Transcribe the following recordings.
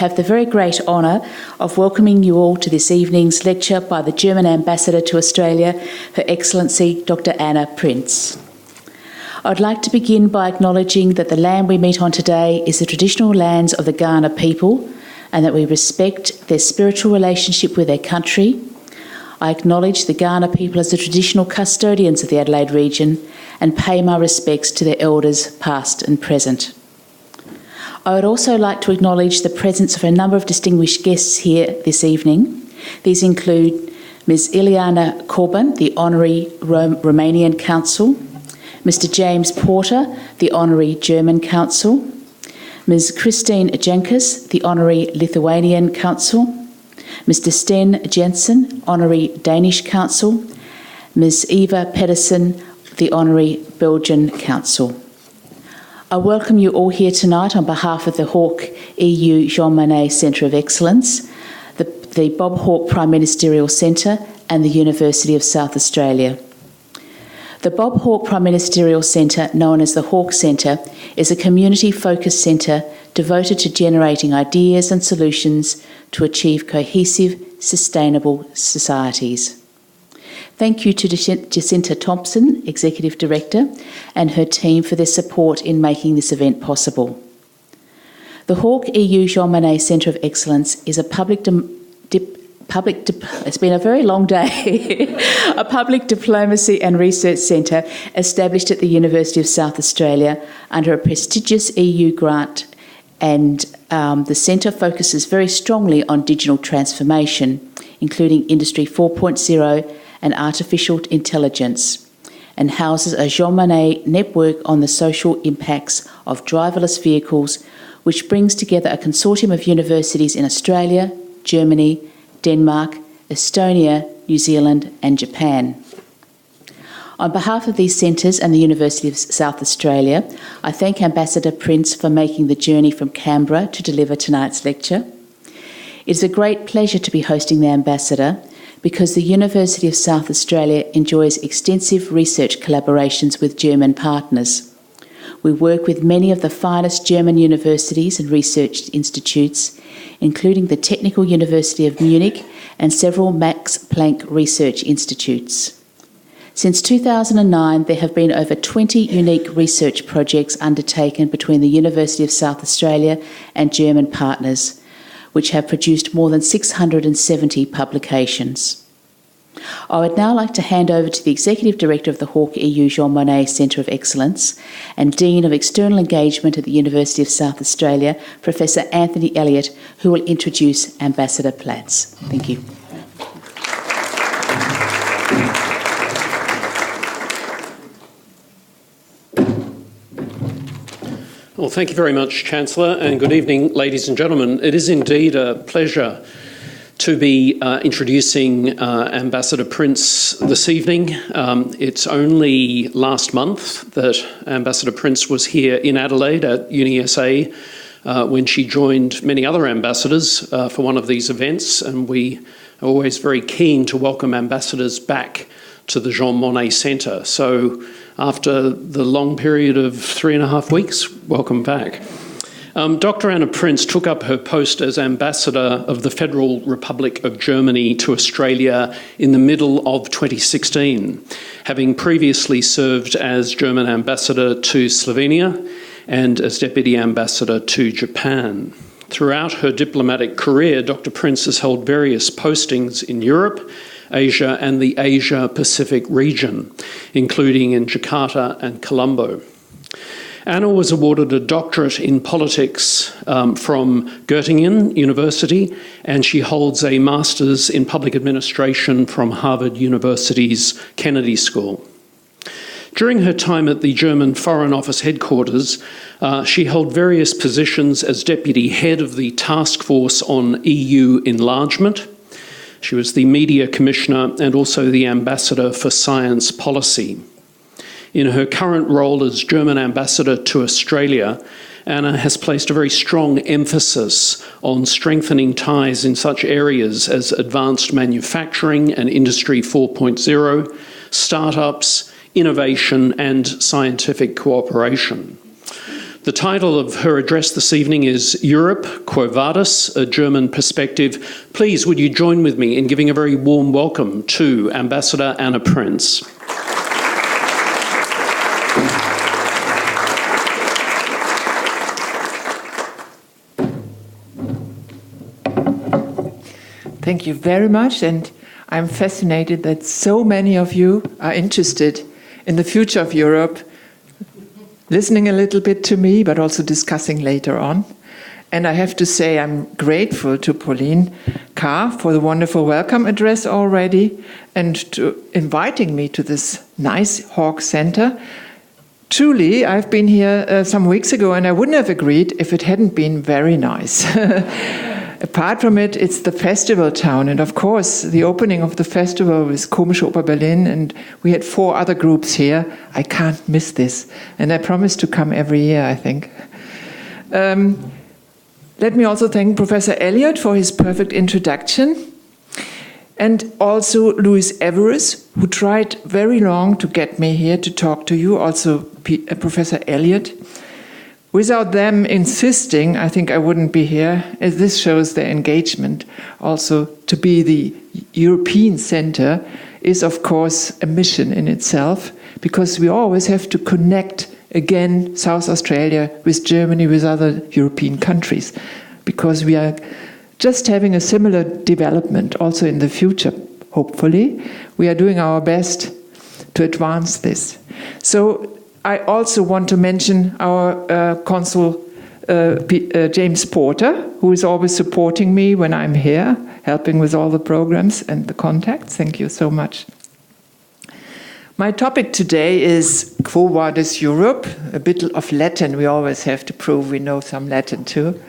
have the very great honour of welcoming you all to this evening's lecture by the German Ambassador to Australia, Her Excellency Dr. Anna Prinz. I'd like to begin by acknowledging that the land we meet on today is the traditional lands of the Kaurna people and that we respect their spiritual relationship with their country. I acknowledge the Kaurna people as the traditional custodians of the Adelaide region and pay my respects to their elders past and present. I would also like to acknowledge the presence of a number of distinguished guests here this evening. These include Ms. Ileana Corban, the Honorary Romanian Consul, Mr. James Porter, the Honorary German Consul, Ms. Christine Jenkus, the Honorary Lithuanian Consul, Mr. Sten Jensen, Honorary Danish Consul, Ms. Eva Pedersen, the Honorary Belgian Consul. I welcome you all here tonight on behalf of the Hawke EU Jean Monnet Centre of Excellence, the Bob Hawke Prime Ministerial Centre and the University of South Australia. The Bob Hawke Prime Ministerial Centre, known as the Hawke Centre, is a community-focused centre devoted to generating ideas and solutions to achieve cohesive, sustainable societies. Thank you to Jacinta Thompson, Executive Director, and her team for their support in making this event possible. The Hawke EU Jean Monnet Centre of Excellence is a it's been a very long day, a public diplomacy and research centre established at the University of South Australia under a prestigious EU grant, and the centre focuses very strongly on digital transformation, including Industry 4.0 and artificial intelligence, and houses a Jean Monnet network on the social impacts of driverless vehicles, which brings together a consortium of universities in Australia, Germany, Denmark, Estonia, New Zealand and Japan. On behalf of these centres and the University of South Australia, I thank Ambassador Prinz for making the journey from Canberra to deliver tonight's lecture. It is a great pleasure to be hosting the Ambassador because the University of South Australia enjoys extensive research collaborations with German partners. We work with many of the finest German universities and research institutes, including the Technical University of Munich and several Max Planck research institutes. Since 2009, there have been over 20 unique research projects undertaken between the University of South Australia and German partners, which have produced more than 670 publications. I would now like to hand over to the Executive Director of the Hawke EU Jean Monnet Centre of Excellence and Dean of External Engagement at the University of South Australia, Professor Anthony Elliott, who will introduce Ambassador Platz. Thank you. Well, thank you very much, Chancellor, and good evening, ladies and gentlemen. It is indeed a pleasure to be introducing Ambassador Prinz this evening. It's only last month that Ambassador Prinz was here in Adelaide at UniSA when she joined many other ambassadors for one of these events, and we are always very keen to welcome ambassadors back to the Jean Monnet Centre. So after the long period of 3.5 weeks, welcome back. Dr. Anna Prinz took up her post as Ambassador of the Federal Republic of Germany to Australia in the middle of 2016, having previously served as German Ambassador to Slovenia and as Deputy Ambassador to Japan. Throughout her diplomatic career, Dr. Prinz has held various postings in Europe, Asia and the Asia-Pacific region, including in Jakarta and Colombo. Anna was awarded a doctorate in politics from Göttingen University, and she holds a master's in public administration from Harvard University's Kennedy School. During her time at the German Foreign Office headquarters, she held various positions as deputy head of the Task Force on EU Enlargement. She was the Media Commissioner and also the Ambassador for Science Policy. In her current role as German Ambassador to Australia, Anna has placed a very strong emphasis on strengthening ties in such areas as advanced manufacturing and Industry 4.0, startups, innovation and scientific cooperation. The title of her address this evening is Europe, Quo Vadis, a German Perspective. Please, would you join with me in giving a very warm welcome to Ambassador Anna Prinz. Thank you very much, and I'm fascinated that so many of you are interested in the future of Europe, listening a little bit to me, but also discussing later on. And I have to say I'm grateful to Pauline Carr for the wonderful welcome address already and to inviting me to this nice Hawke Center. Truly, I've been here some weeks ago and I wouldn't have agreed if it hadn't been very nice. Apart from it, it's the festival town, and of course, the opening of the festival was Komische Oper Berlin, and we had 4 other groups here. I can't miss this, and I promise to come every year, I think. Let me also thank Professor Elliott for his perfect introduction, and also Louis Everest, who tried very long to get me here to talk to you, also Professor Elliott. Without them insisting, I think I wouldn't be here, as this shows their engagement. Also, to be the European Centre is, of course, a mission in itself, because we always have to connect, again, South Australia with Germany, with other European countries, because we are just having a similar development also in the future, hopefully. We are doing our best to advance this. So, I also want to mention our Consul James Porter, who is always supporting me when I'm here, helping with all the programs and the contacts. Thank you so much. My topic today is Quo Vadis Europe, a bit of Latin. We always have to prove we know some Latin too.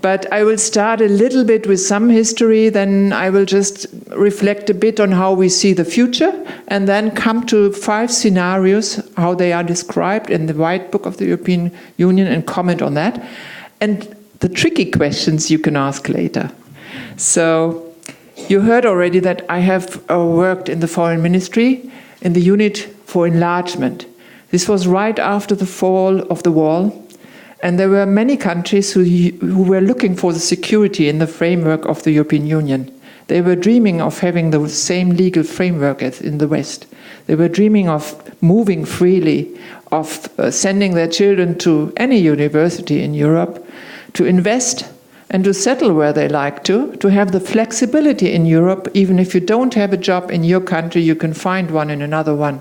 But I will start a little bit with some history, then I will just reflect a bit on how we see the future, and then come to 5 scenarios, how they are described in the White Book of the European Union, and comment on that. And the tricky questions you can ask later. So, you heard already that I have worked in the Foreign Ministry in the unit for enlargement. This was right after the fall of the wall. And there were many countries who were looking for the security in the framework of the European Union. They were dreaming of having the same legal framework as in the West. They were dreaming of moving freely, of sending their children to any university in Europe, to invest and to settle where they like to have the flexibility in Europe. Even if you don't have a job in your country, you can find one in another one.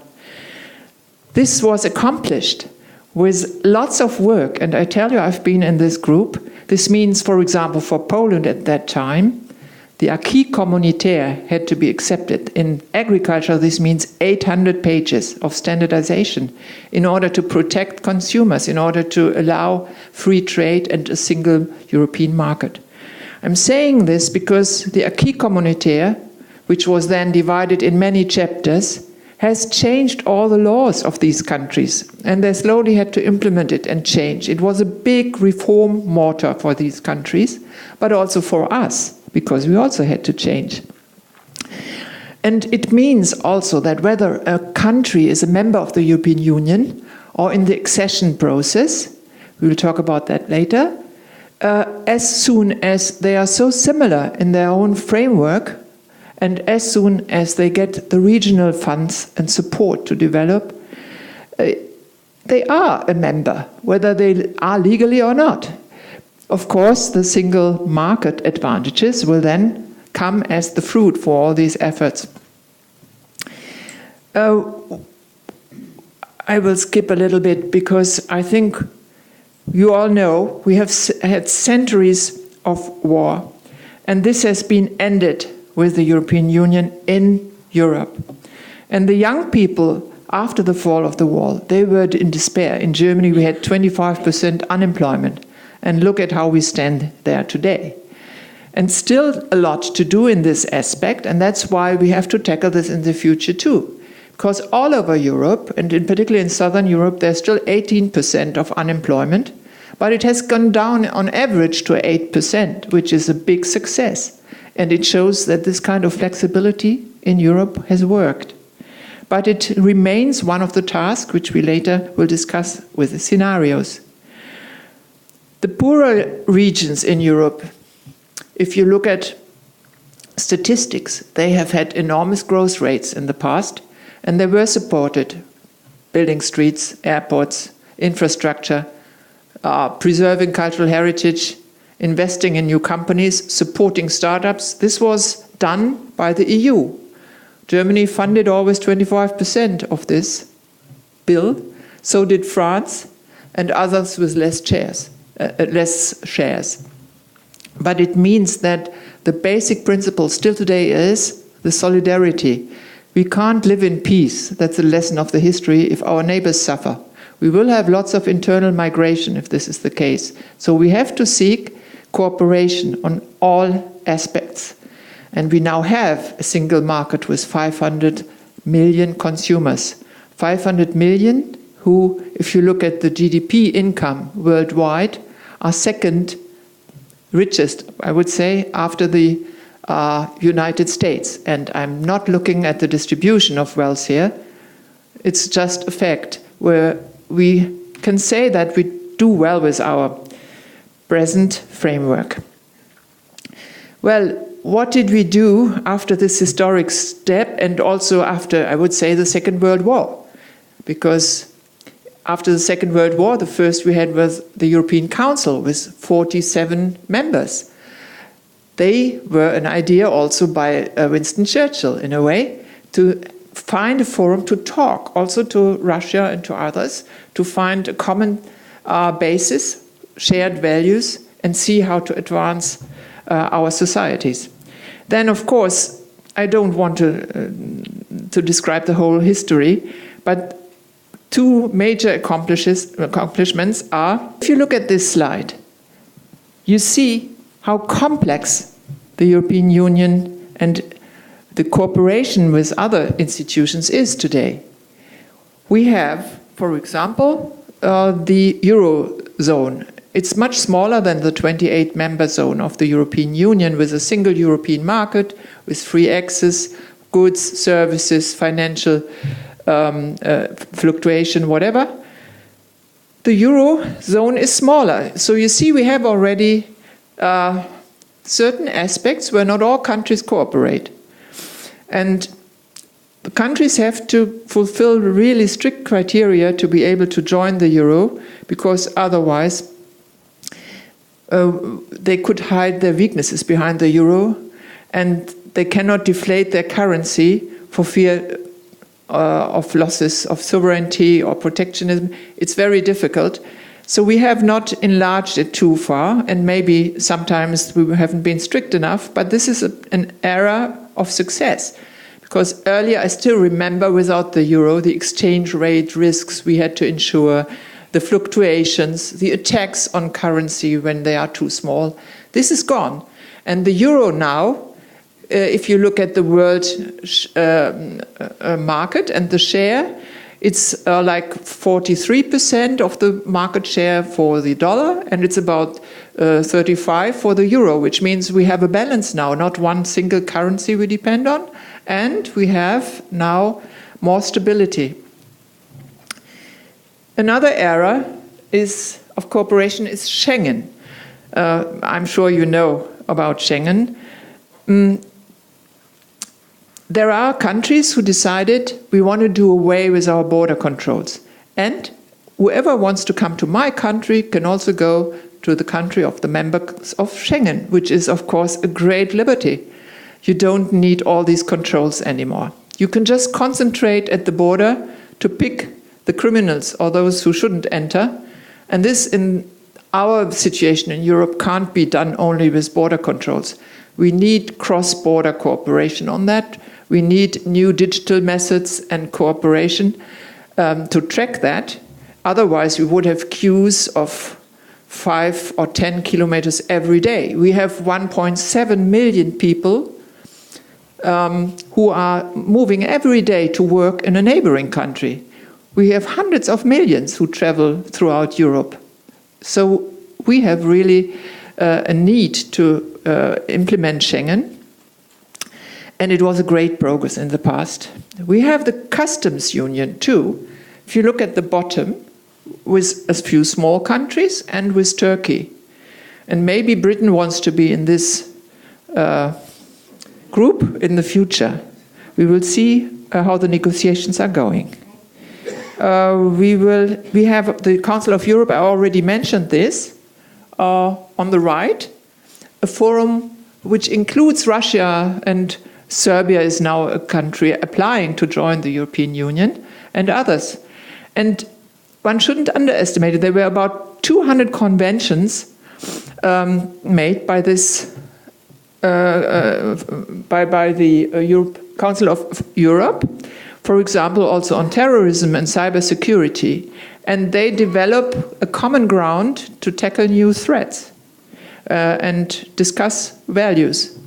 This was accomplished with lots of work, and I tell you, I've been in this group. This means, for example, for Poland at that time, the acquis communautaire had to be accepted. In agriculture, this means 800 pages of standardization in order to protect consumers, in order to allow free trade and a single European market. I'm saying this because the acquis communautaire, which was then divided in many chapters, has changed all the laws of these countries, and they slowly had to implement it and change. It was a big reform motor for these countries, but also for us, because we also had to change. And it means also that whether a country is a member of the European Union or in the accession process, we will talk about that later, as soon as they are so similar in their own framework, and as soon as they get the regional funds and support to develop, they are a member, whether they are legally or not. Of course, the single market advantages will then come as the fruit for all these efforts. I will skip a little bit because I think you all know we have had centuries of war, and this has been ended with the European Union in Europe. And the young people, after the fall of the wall, they were in despair. In Germany, we had 25% unemployment. And look at how we stand there today. And still a lot to do in this aspect, and that's why we have to tackle this in the future too. Because all over Europe, and in particular in Southern Europe, there's still 18% of unemployment, but it has gone down on average to 8%, which is a big success. And it shows that this kind of flexibility in Europe has worked. But it remains one of the tasks which we later will discuss with the scenarios. The poorer regions in Europe, if you look at statistics, they have had enormous growth rates in the past, and they were supported, building streets, airports, infrastructure, preserving cultural heritage, investing in new companies, supporting startups. This was done by the EU. Germany funded always 25% of this bill. So did France and others with less shares. But it means that the basic principle still today is the solidarity. We can't live in peace, that's a lesson of the history, if our neighbors suffer. We will have lots of internal migration if this is the case. So we have to seek cooperation on all aspects. And we now have a single market with 500 million consumers. 500 million who, if you look at the GDP income worldwide, are second richest, I would say, after the United States. And I'm not looking at the distribution of wealth here. It's just a fact where we can say that we do well with our present framework. Well, what did we do after this historic step and also after, I would say, the Second World War? Because after the Second World War, the first we had was the European Council with 47 members. They were an idea also by Winston Churchill, in a way, to find a forum to talk, also to Russia and to others, to find a common basis, shared values, and see how to advance our societies. Then, of course, I don't want to describe the whole history, but two major accomplishments are, if you look at this slide, you see how complex the European Union and the cooperation with other institutions is today. We have, for example, the Eurozone. It's much smaller than the 28-member zone of the European Union, with a single European market, with free access, goods, services, financial fluctuation, whatever. The Eurozone is smaller. So you see we have already certain aspects where not all countries cooperate. And the countries have to fulfill really strict criteria to be able to join the euro, because otherwise they could hide their weaknesses behind the euro, and they cannot deflate their currency for fear of losses of sovereignty or protectionism. It's very difficult. So we have not enlarged it too far, and maybe sometimes we haven't been strict enough, but this is an era of success. Because earlier, I still remember, without the euro, the exchange rate risks we had to insure, the fluctuations, the attacks on currency when they are too small. This is gone. And the euro now, if you look at the world market and the share, it's like 43% of the market share for the dollar, and it's about 35% for the euro, which means we have a balance now, not one single currency we depend on, and we have now more stability. Another era of cooperation is Schengen. I'm sure you know about Schengen. There are countries who decided we want to do away with our border controls. And whoever wants to come to my country can also go to the country of the members of Schengen, which is, of course, a great liberty. You don't need all these controls anymore. You can just concentrate at the border to pick the criminals or those who shouldn't enter. And this, in our situation in Europe, can't be done only with border controls. We need cross-border cooperation on that. We need new digital methods and cooperation to track that. Otherwise, we would have queues of 5 or 10 kilometers every day. We have 1.7 million people who are moving every day to work in a neighboring country. We have hundreds of millions who travel throughout Europe. So we have really a need to implement Schengen. And it was a great progress in the past. We have the customs union too. If you look at the bottom, with a few small countries and with Turkey. And maybe Britain wants to be in this group in the future. We will see how the negotiations are going. We have the Council of Europe, I already mentioned this, on the right, a forum which includes Russia, and Serbia is now a country applying to join the European Union, and others. And one shouldn't underestimate it. There were about 200 conventions made by this by the Council of Europe, for example, also on terrorism and cybersecurity. And they develop a common ground to tackle new threats and discuss values.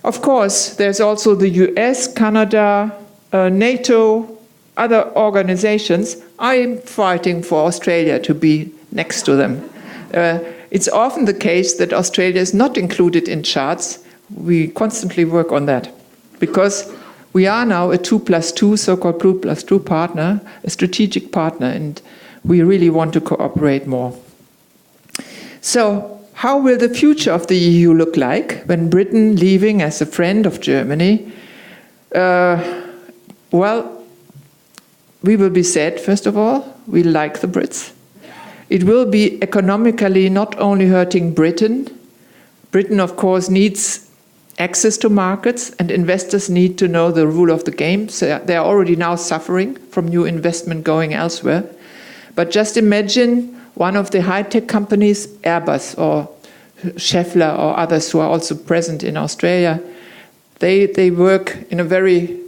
Of course, there's also the US, Canada, NATO, other organizations. I'm fighting for Australia to be next to them. It's often the case that Australia is not included in charts. We constantly work on that because we are now a 2+2, so-called 2+2 partner, a strategic partner, and we really want to cooperate more. So, how will the future of the EU look like when Britain leaving as a friend of Germany? Well, we will be sad, first of all. We like the Brits. It will be economically not only hurting Britain. Britain, of course, needs access to markets, and investors need to know the rule of the game. So they are already now suffering from new investment going elsewhere. But just imagine one of the high-tech companies, Airbus or Schaeffler or others who are also present in Australia, they work in a very,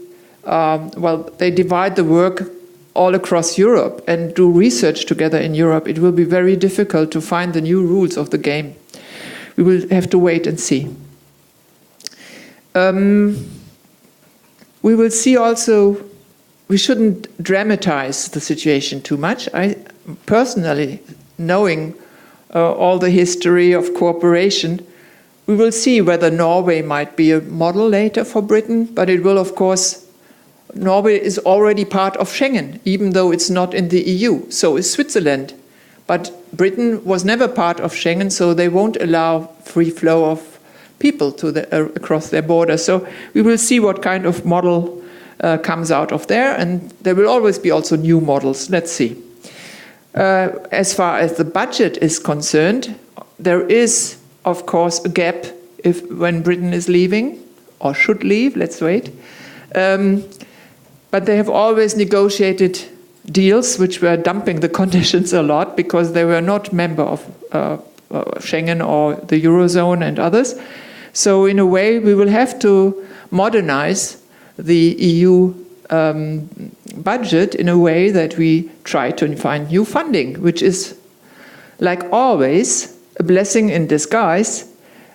they divide the work all across Europe and do research together in Europe. It will be very difficult to find the new rules of the game. We will have to wait and see. We will see also, we shouldn't dramatize the situation too much. I personally, knowing all the history of cooperation, we will see whether Norway might be a model later for Britain, but it will, of course, Norway is already part of Schengen, even though it's not in the EU. So is Switzerland. But Britain was never part of Schengen, so they won't allow free flow of people to across their border. So we will see what kind of model comes out of there, and there will always be also new models. Let's see. As far as the budget is concerned, there is, of course, a gap when Britain is leaving, or should leave, let's wait. But they have always negotiated deals which were dumping the conditions a lot because they were not member of Schengen or the Eurozone and others. So in a way, we will have to modernize the EU budget in a way that we try to find new funding, which is, like always, a blessing in disguise.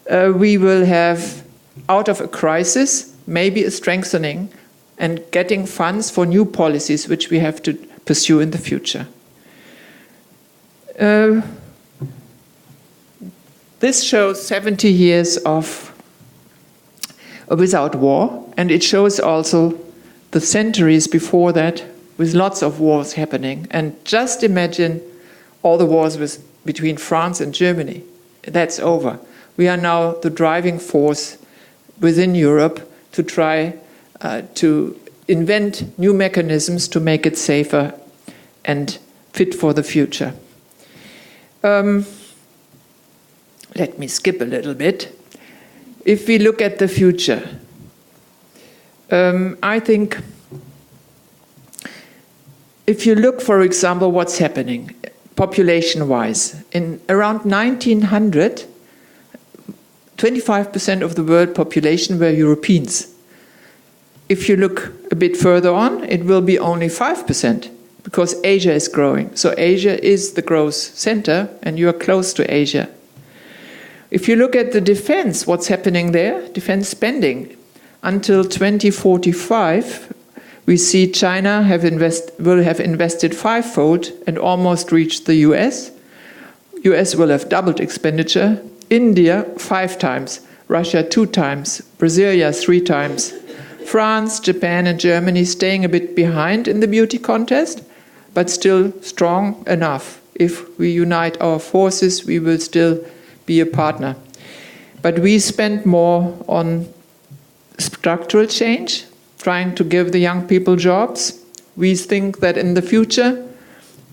We will have, out of a crisis, maybe a strengthening and getting funds for new policies which we have to pursue in the future. This shows 70 years of without war, and it shows also the centuries before that with lots of wars happening. And just imagine all the wars between France and Germany. That's over. We are now the driving force within Europe to try to invent new mechanisms to make it safer and fit for the future. Let me skip a little bit. If we look at the future, I think if you look, for example, what's happening population-wise, in around 1900, 25% of the world population were Europeans. If you look a bit further on, it will be only 5% because Asia is growing. So Asia is the growth center, and you are close to Asia. If you look at the defense, what's happening there, defense spending, until 2045, we see China will have invested fivefold and almost reached the US. US will have doubled expenditure. India, 5 times. Russia, 2 times. Brazil, 3 times. France, Japan, and Germany staying a bit behind in the beauty contest, but still strong enough. If we unite our forces, we will still be a partner. But we spend more on structural change, trying to give the young people jobs. We think that in the future,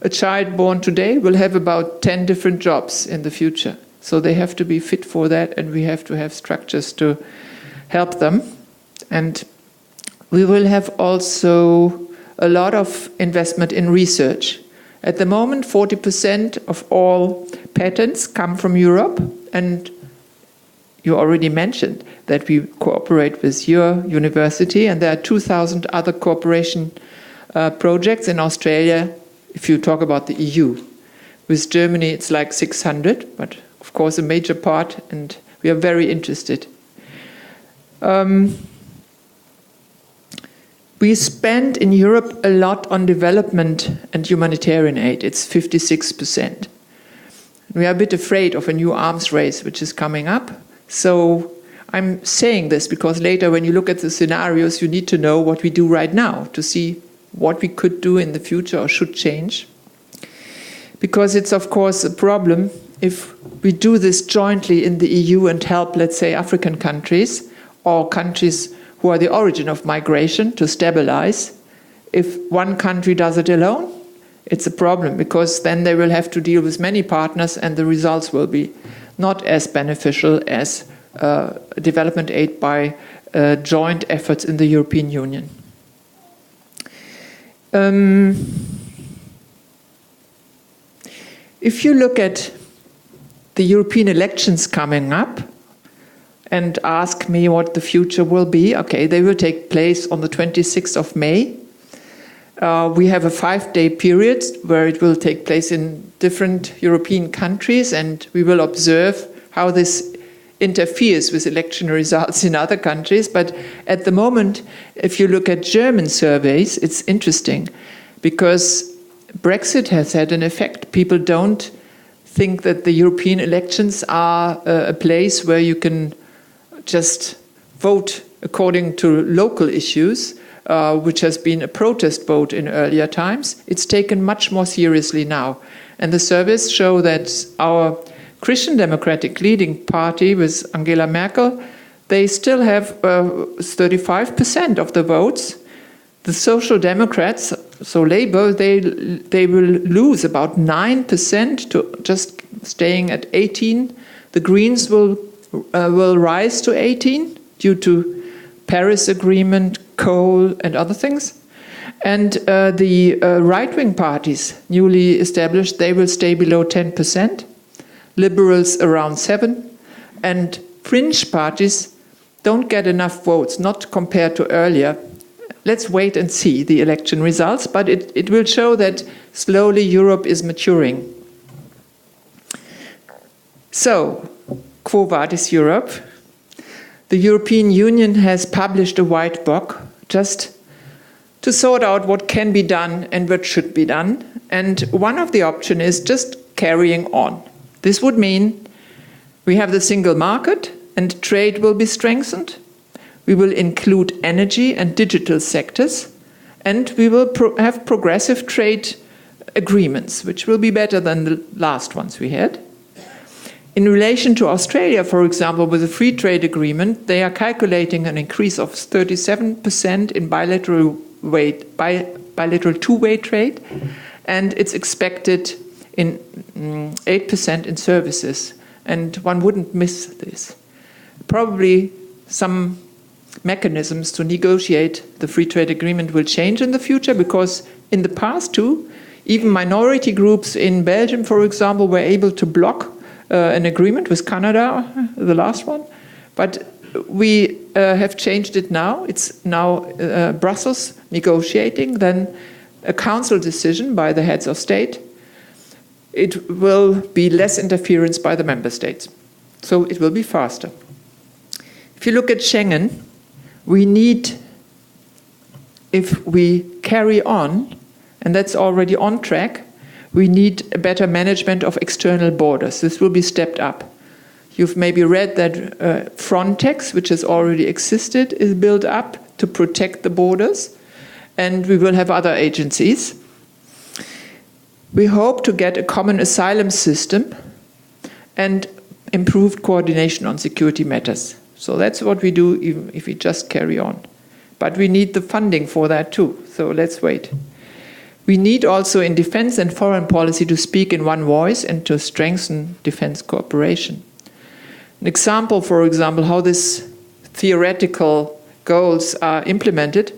a child born today will have about 10 different jobs in the future. So they have to be fit for that, and we have to have structures to help them. And we will have also a lot of investment in research. At the moment, 40% of all patents come from Europe, and you already mentioned that we cooperate with your university, and there are 2,000 other cooperation projects in Australia, if you talk about the EU. With Germany, it's like 600, but of course a major part, and we are very interested. We spend in Europe a lot on development and humanitarian aid. It's 56%. We are a bit afraid of a new arms race which is coming up. So I'm saying this because later when you look at the scenarios, you need to know what we do right now to see what we could do in the future or should change. Because it's of course a problem if we do this jointly in the EU and help, let's say, African countries or countries who are the origin of migration to stabilize. If one country does it alone, it's a problem because then they will have to deal with many partners and the results will be not as beneficial as development aid by joint efforts in the European Union. If you look at the European elections coming up, and ask me what the future will be. Okay, they will take place on the 26th of May. We have a 5-day period where it will take place in different European countries, and we will observe how this interferes with election results in other countries. But at the moment, if you look at German surveys, it's interesting because Brexit has had an effect. People don't think that the European elections are a place where you can just vote according to local issues, which has been a protest vote in earlier times. It's taken much more seriously now. And the surveys show that our Christian Democratic leading party with Angela Merkel, they still have 35% of the votes. The Social Democrats, so Labour, they will lose about 9% to just staying at 18. The Greens will rise to 18 due to Paris Agreement, coal and other things. And the right-wing parties, newly established, they will stay below 10%. Liberals around 7%. And fringe parties don't get enough votes, not compared to earlier. Let's wait and see the election results, but it will show that slowly Europe is maturing. So, Quo Vadis Europe? The European Union has published a white book just to sort out what can be done and what should be done. And one of the options is just carrying on. This would mean we have the single market and trade will be strengthened. We will include energy and digital sectors, and we will have progressive trade agreements, which will be better than the last ones we had. In relation to Australia, for example, with a free trade agreement, they are calculating an increase of 37% in bilateral two-way trade, and it's expected in 8% in services. And one wouldn't miss this. Probably some mechanisms to negotiate the free trade agreement will change in the future, because in the past too, even minority groups in Belgium, for example, were able to block an agreement with Canada, the last one. But we have changed it now. It's now Brussels negotiating, then a council decision by the heads of state. It will be less interference by the member states. So it will be faster. If you look at Schengen, we need, if we carry on, and that's already on track, we need a better management of external borders. This will be stepped up. You've maybe read that Frontex, which has already existed, is built up to protect the borders, and we will have other agencies. We hope to get a common asylum system, and improved coordination on security matters. So that's what we do even if we just carry on. But we need the funding for that too, so let's wait. We need also in defense and foreign policy to speak in one voice and to strengthen defense cooperation. An example, for example, how these theoretical goals are implemented,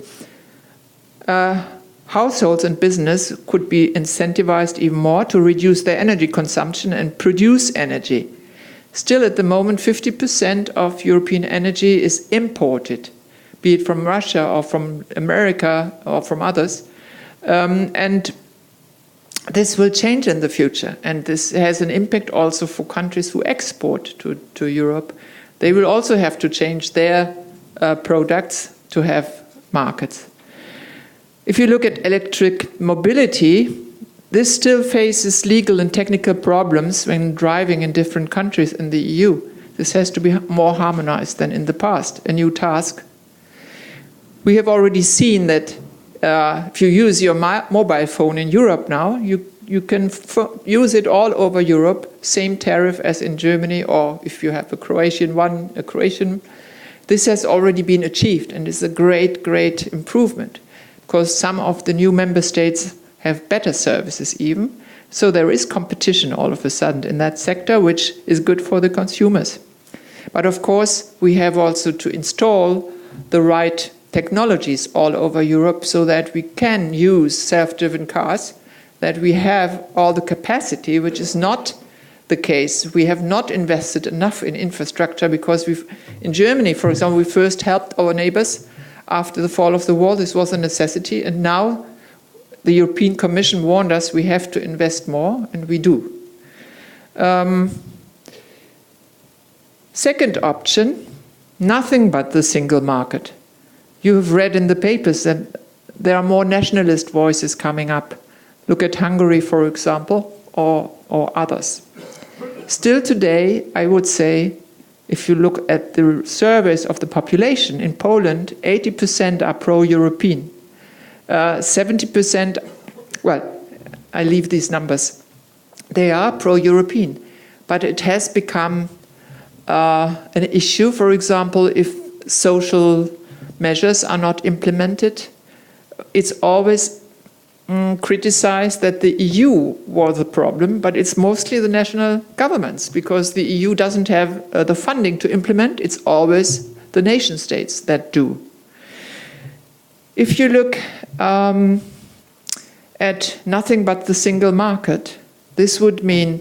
households and business could be incentivized even more to reduce their energy consumption and produce energy. Still, at the moment, 50% of European energy is imported, be it from Russia or from America or from others. And this will change in the future. And this has an impact also for countries who export to Europe. They will also have to change their products to have markets. If you look at electric mobility, this still faces legal and technical problems when driving in different countries in the EU. This has to be more harmonized than in the past, a new task. We have already seen that if you use your mobile phone in Europe now, you can use it all over Europe, same tariff as in Germany, or if you have a Croatian one, a Croatian. This has already been achieved and is a great, great improvement, because some of the new member states have better services even. So there is competition all of a sudden in that sector, which is good for the consumers. But of course, we have also to install the right technologies all over Europe so that we can use self-driven cars, that we have all the capacity, which is not the case. We have not invested enough in infrastructure because in Germany, for example, we first helped our neighbors after the fall of the wall. This was a necessity, and now the European Commission warned us we have to invest more, and we do. Second option, nothing but the single market. You have read in the papers that there are more nationalist voices coming up. Look at Hungary, for example, or others. Still today, I would say, if you look at the surveys of the population in Poland, 80% are pro-European. 70%, well, I leave these numbers. They are pro-European. But it has become an issue, for example, if social measures are not implemented. It's always criticized that the EU was the problem, but it's mostly the national governments, because the EU doesn't have the funding to implement. It's always the nation states that do. If you look at nothing but the single market, this would mean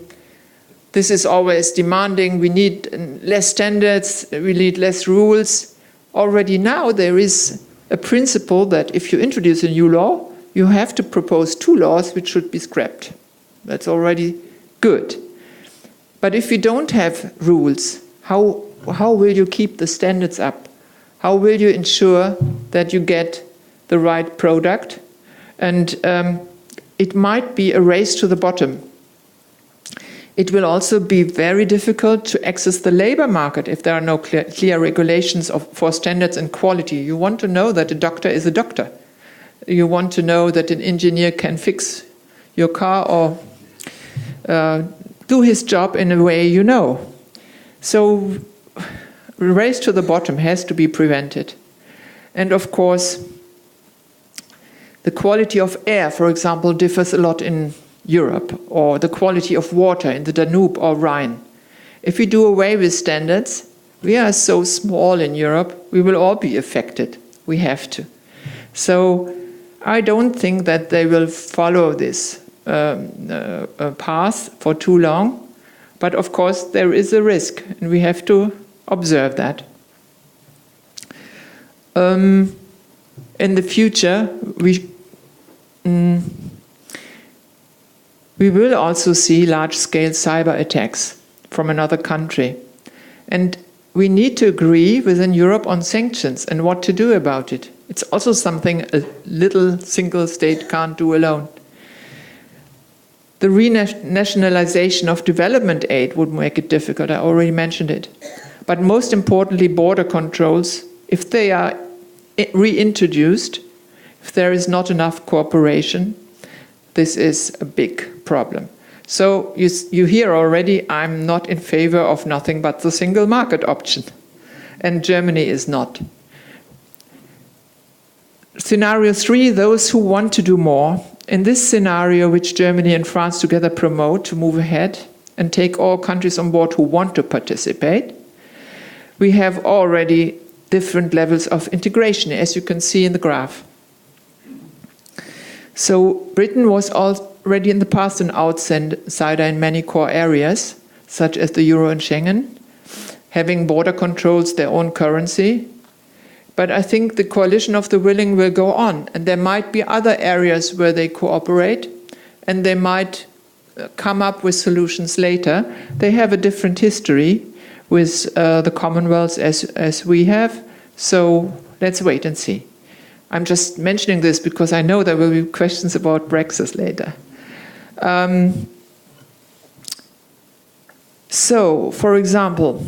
this is always demanding, we need less standards, we need less rules. Already now there is a principle that if you introduce a new law, you have to propose 2 laws which should be scrapped. That's already good. But if you don't have rules, how will you keep the standards up? How will you ensure that you get the right product? And it might be a race to the bottom. It will also be very difficult to access the labor market if there are no clear regulations for standards and quality. You want to know that a doctor is a doctor. You want to know that an engineer can fix your car or do his job in a way you know. So the race to the bottom has to be prevented. And of course, the quality of air, for example, differs a lot in Europe, or the quality of water in the Danube or Rhine. If we do away with standards, we are so small in Europe, we will all be affected. We have to. So I don't think that they will follow this path for too long. But of course, there is a risk, and we have to observe that. In the future, we will also see large-scale cyber attacks from another country. And we need to agree within Europe on sanctions and what to do about it. It's also something a little single state can't do alone. The renationalization of development aid would make it difficult. I already mentioned it. But most importantly, border controls, if they are reintroduced, if there is not enough cooperation, this is a big problem. So you hear already, I'm not in favor of nothing but the single market option. And Germany is not. Scenario 3, those who want to do more. In this scenario, which Germany and France together promote to move ahead and take all countries on board who want to participate, we have already different levels of integration, as you can see in the graph. So Britain was already in the past an outsider in many core areas, such as the euro and Schengen, having border controls, their own currency. But I think the coalition of the willing will go on, and there might be other areas where they cooperate, and they might come up with solutions later. They have a different history with the Commonwealth as we have, so let's wait and see. I'm just mentioning this because I know there will be questions about Brexit later. So, for example,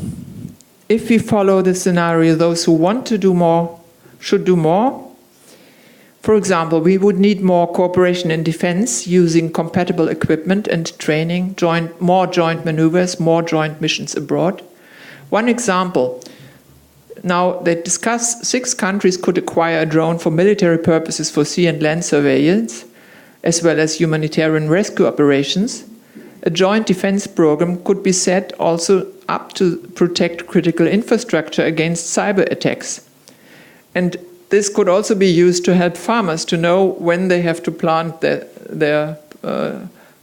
if we follow the scenario, those who want to do more should do more. For example, we would need more cooperation in defense using compatible equipment and training, more joint maneuvers, more joint missions abroad. One example, now they discuss 6 countries could acquire a drone for military purposes for sea and land surveillance, as well as humanitarian rescue operations. A joint defense program could be set also up to protect critical infrastructure against cyber attacks. And this could also be used to help farmers to know when they have to plant their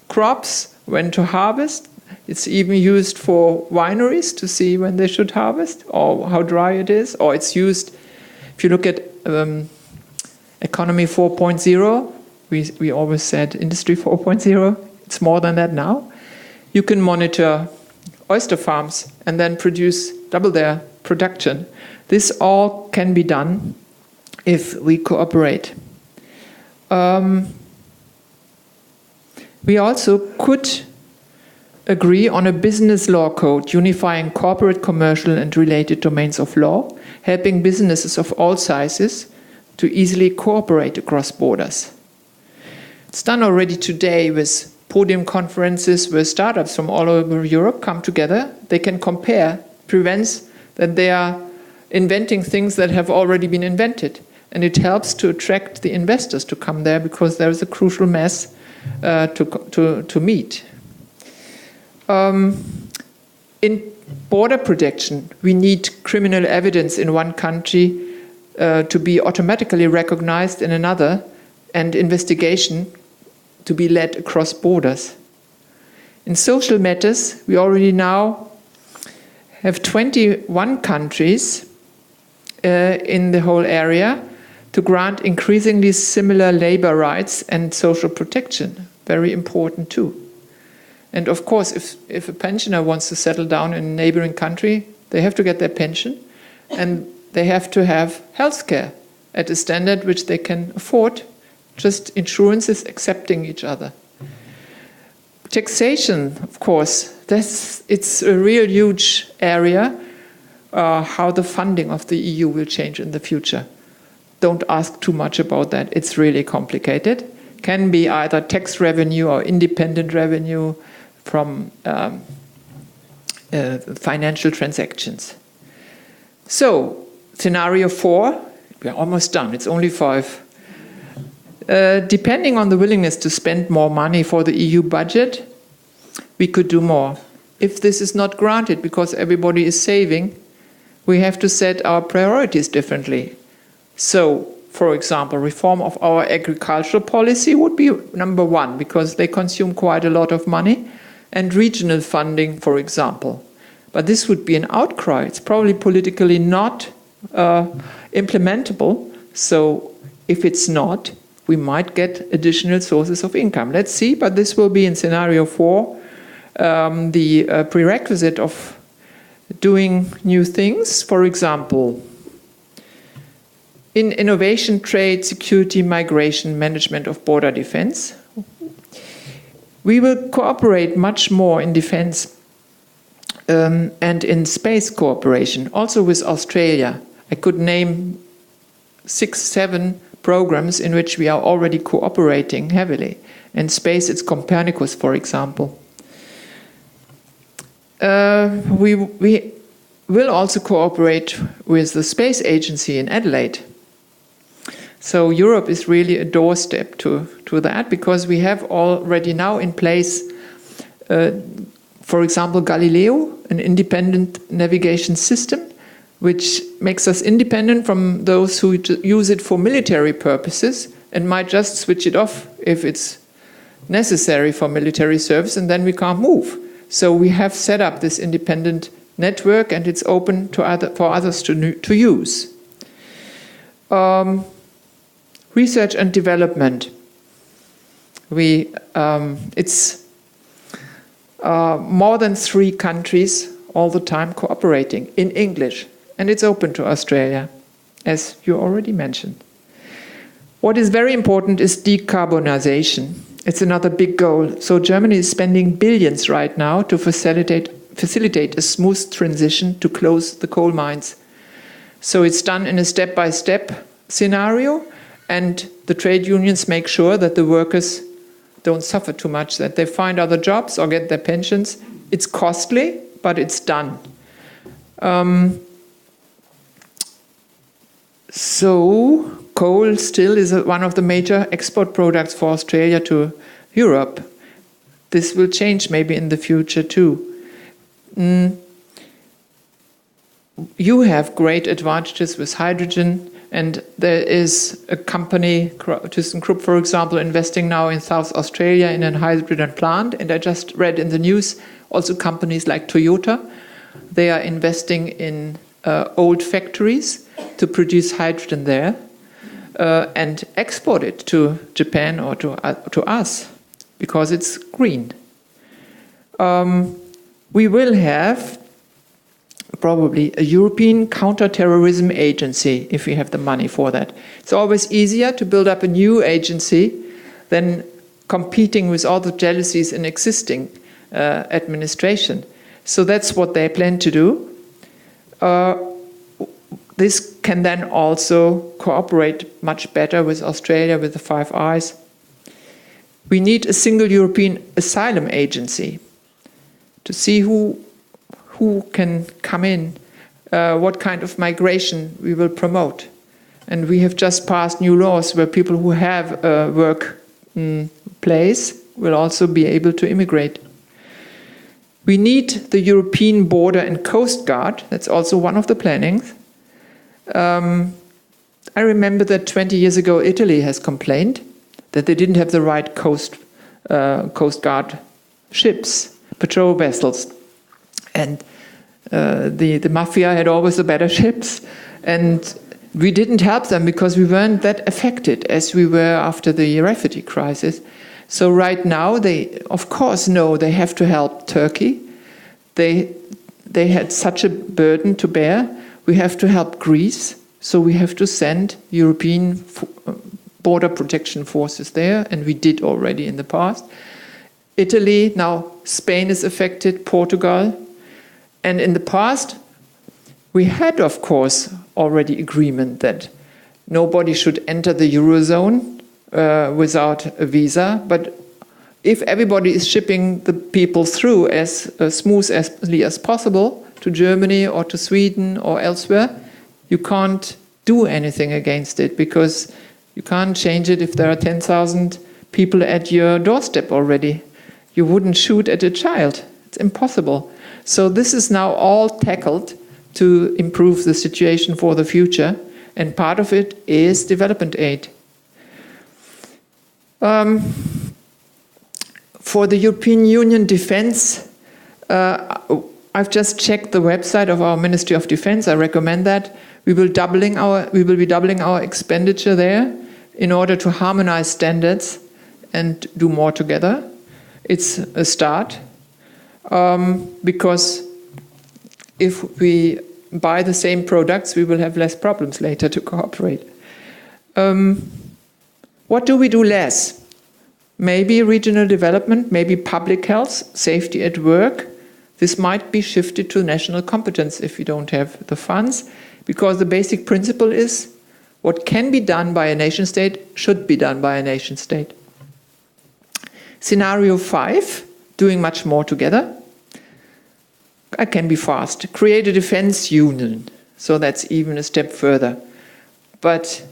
crops, when to harvest. It's even used for wineries to see when they should harvest or how dry it is. Or it's used, if you look at economy 4.0, we always said industry 4.0, it's more than that now. You can monitor oyster farms and then double their production. This all can be done if we cooperate. We also could agree on a business law code unifying corporate, commercial and related domains of law, helping businesses of all sizes to easily cooperate across borders. It's done already today with podium conferences where startups from all over Europe come together. They can compare, prevents that they are inventing things that have already been invented. And it helps to attract the investors to come there because there is a crucial mass to meet. In border protection, we need criminal evidence in one country to be automatically recognized in another, and investigation to be led across borders. In social matters, we already now have 21 countries in the whole area to grant increasingly similar labor rights and social protection. Very important too. And of course, if a pensioner wants to settle down in a neighboring country, they have to get their pension and they have to have health care at a standard which they can afford, just insurances accepting each other. Taxation, of course, it's a real huge area, how the funding of the EU will change in the future. Don't ask too much about that, it's really complicated. Can be either tax revenue or independent revenue from financial transactions. So, scenario 4, we're almost done, it's only 5. Depending on the willingness to spend more money for the EU budget, we could do more. If this is not granted because everybody is saving, we have to set our priorities differently. So, for example, reform of our agricultural policy would be number 1 because they consume quite a lot of money, and regional funding, for example. But this would be an outcry. It's probably politically not implementable. So if it's not, we might get additional sources of income. Let's see, but this will be in scenario 4, the prerequisite of doing new things. For example, in innovation, trade, security, migration, management of border defense, we will cooperate much more in defense and in space cooperation, also with Australia. I could name 6, 7 programs in which we are already cooperating heavily. In space, it's Copernicus, for example. we will also cooperate with the Space Agency in Adelaide. So Europe is really a doorstep to that, because we have already now in place, for example, Galileo, an independent navigation system, which makes us independent from those who use it for military purposes and might just switch it off if it's necessary for military service, and then we can't move. So we have set up this independent network, and it's open to for others to use. Research and development. It's more than 3 countries all the time cooperating in English, and it's open to Australia, as you already mentioned. What is very important is decarbonisation. It's another big goal. So Germany is spending billions right now to facilitate a smooth transition to close the coal mines. So it's done in a step-by-step scenario, and the trade unions make sure that the workers don't suffer too much, that they find other jobs or get their pensions. It's costly, but it's done. So coal still is one of the major export products for Australia to Europe. This will change maybe in the future too. You have great advantages with hydrogen, and there is a company, ThyssenKrupp, for example, investing now in South Australia in a hydrogen plant. And I just read in the news also companies like Toyota, they are investing in old factories to produce hydrogen there and export it to Japan or to us, because it's green. We will have probably a European counter-terrorism agency if we have the money for that. It's always easier to build up a new agency than competing with all the jealousies in existing administration. So that's what they plan to do. This can then also cooperate much better with Australia, with the Five Eyes. We need a single European asylum agency to see who can come in, what kind of migration we will promote. And we have just passed new laws where people who have a work place will also be able to immigrate. We need the European Border and Coast Guard. That's also one of the plannings. I remember that 20 years ago Italy has complained that they didn't have the right Coast Guard ships, patrol vessels. And the mafia had always the better ships, and we didn't help them because we weren't that affected as we were after the refugee crisis. So right now they, of course, know they have to help Turkey. They had such a burden to bear. We have to help Greece, so we have to send European border protection forces there, and we did already in the past. Italy, now Spain is affected, Portugal. And in the past, we had, of course, already agreement that nobody should enter the Eurozone without a visa. But if everybody is shipping the people through as smoothly as possible to Germany or to Sweden or elsewhere, you can't do anything against it, because you can't change it if there are 10,000 people at your doorstep already. You wouldn't shoot at a child. It's impossible. So this is now all tackled to improve the situation for the future, and part of it is development aid. For the European Union defense, I've just checked the website of our Ministry of Defense. I recommend that. We will be doubling our expenditure there in order to harmonize standards and do more together. It's a start. Because if we buy the same products, we will have less problems later to cooperate. What do we do less? Maybe regional development, maybe public health, safety at work. This might be shifted to national competence if we don't have the funds, because the basic principle is what can be done by a nation state should be done by a nation state. Scenario 5, doing much more together. I can be fast. Create a defense union. So that's even a step further. But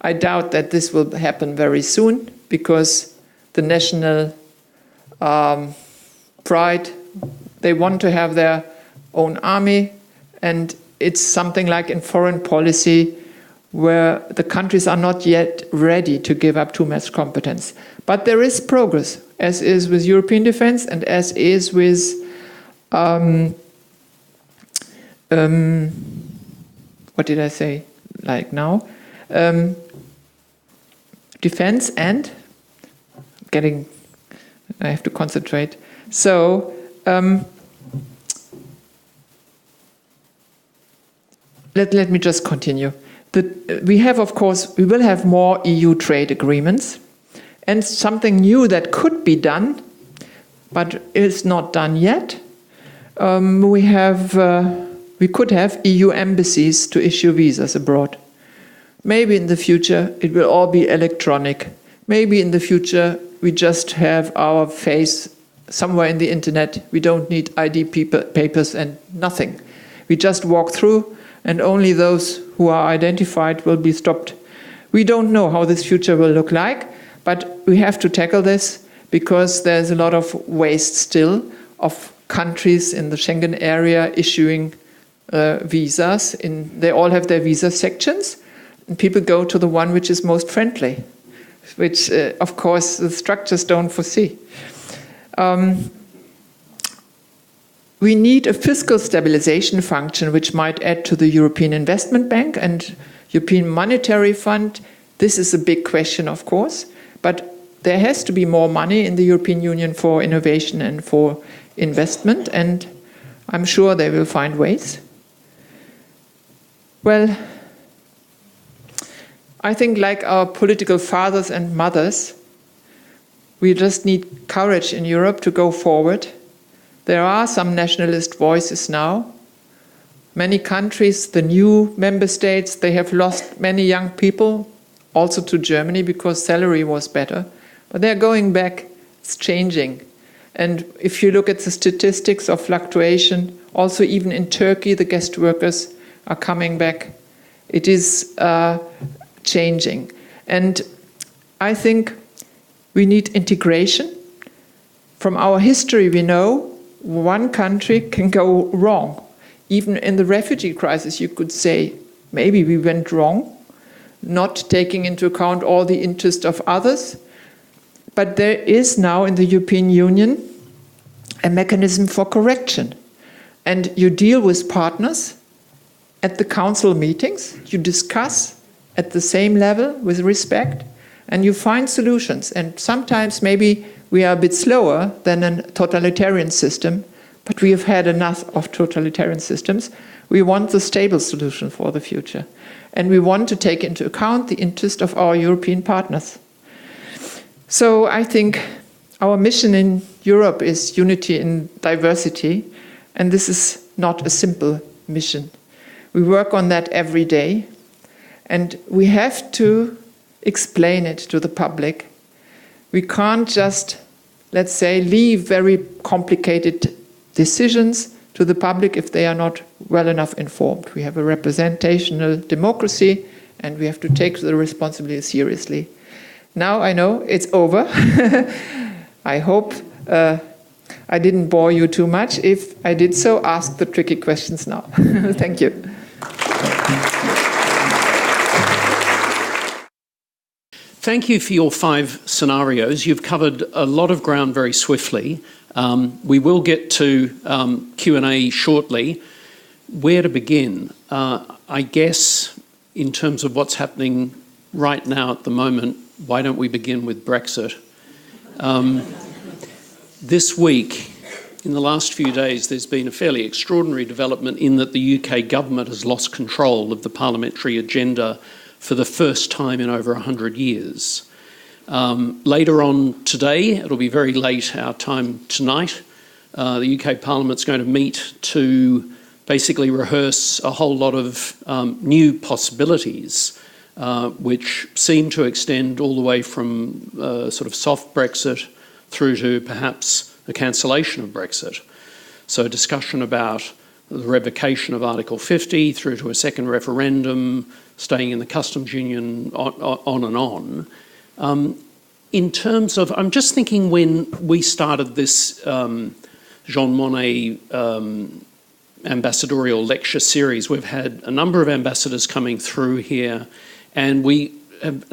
I doubt that this will happen very soon because the national pride, they want to have their own army, and it's something like in foreign policy where the countries are not yet ready to give up too much competence. But there is progress, as is with European defense and as is with what did I say like now? Defense and I have to concentrate. So let me just continue. We will have more EU trade agreements, and something new that could be done, but is not done yet. We could have EU embassies to issue visas abroad. Maybe in the future it will all be electronic. Maybe in the future we just have our face somewhere in the internet. We don't need ID papers and nothing. We just walk through and only those who are identified will be stopped. We don't know how this future will look like, but we have to tackle this because there's a lot of waste still of countries in the Schengen area issuing visas. They all have their visa sections, and people go to the one which is most friendly, which, of course, the structures don't foresee. We need a fiscal stabilization function which might add to the European Investment Bank and European Monetary Fund. This is a big question, of course, but there has to be more money in the European Union for innovation and for investment, and I'm sure they will find ways. Well, I think like our political fathers and mothers, we just need courage in Europe to go forward. There are some nationalist voices now. Many countries, the new member states, they have lost many young people, also to Germany because salary was better. But they're going back, it's changing. And if you look at the statistics of fluctuation, also even in Turkey, the guest workers are coming back. It is changing. And I think we need integration. From our history, we know one country can go wrong. Even in the refugee crisis, you could say, maybe we went wrong, not taking into account all the interests of others. But there is now in the European Union a mechanism for correction. And you deal with partners at the council meetings, you discuss at the same level with respect, and you find solutions. And sometimes maybe we are a bit slower than a totalitarian system, but we have had enough of totalitarian systems. We want the stable solution for the future. And we want to take into account the interest of our European partners. So I think our mission in Europe is unity in diversity, and this is not a simple mission. We work on that every day, and we have to explain it to the public. We can't just, let's say, leave very complicated decisions to the public if they are not well enough informed. We have a representational democracy, and we have to take the responsibility seriously. Now I know it's over. I hope I didn't bore you too much. If I did so, ask the tricky questions now. Thank you. Thank you for your 5 scenarios. You've covered a lot of ground very swiftly. We will get to Q&A shortly. Where to begin? I guess in terms of what's happening right now at the moment, why don't we begin with Brexit? This week, in the last few days, there's been a fairly extraordinary development in that the UK government has lost control of the parliamentary agenda for the first time in over 100 years. Later on today, it'll be very late our time tonight, the UK Parliament's going to meet to basically rehearse a whole lot of new possibilities which seem to extend all the way from sort of soft Brexit through to perhaps a cancellation of Brexit. So discussion about the revocation of Article 50 through to a second referendum, staying in the customs union, on and on. In terms of, I'm just thinking when we started this Jean Monnet ambassadorial lecture series, we've had a number of ambassadors coming through here, and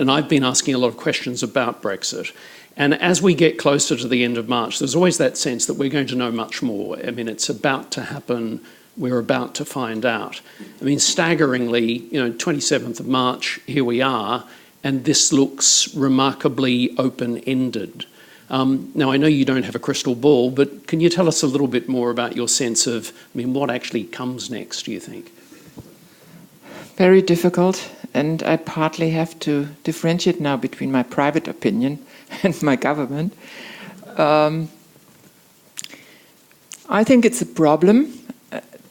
I've been asking a lot of questions about Brexit. And as we get closer to the end of March, there's always that sense that we're going to know much more. I mean, it's about to happen. We're about to find out. I mean, staggeringly, 27th of March, here we are, and this looks remarkably open-ended. Now, I know you don't have a crystal ball, but can you tell us a little bit more about your sense of, what actually comes next, do you think? Very difficult, and I partly have to differentiate now between my private opinion and my government. I think it's a problem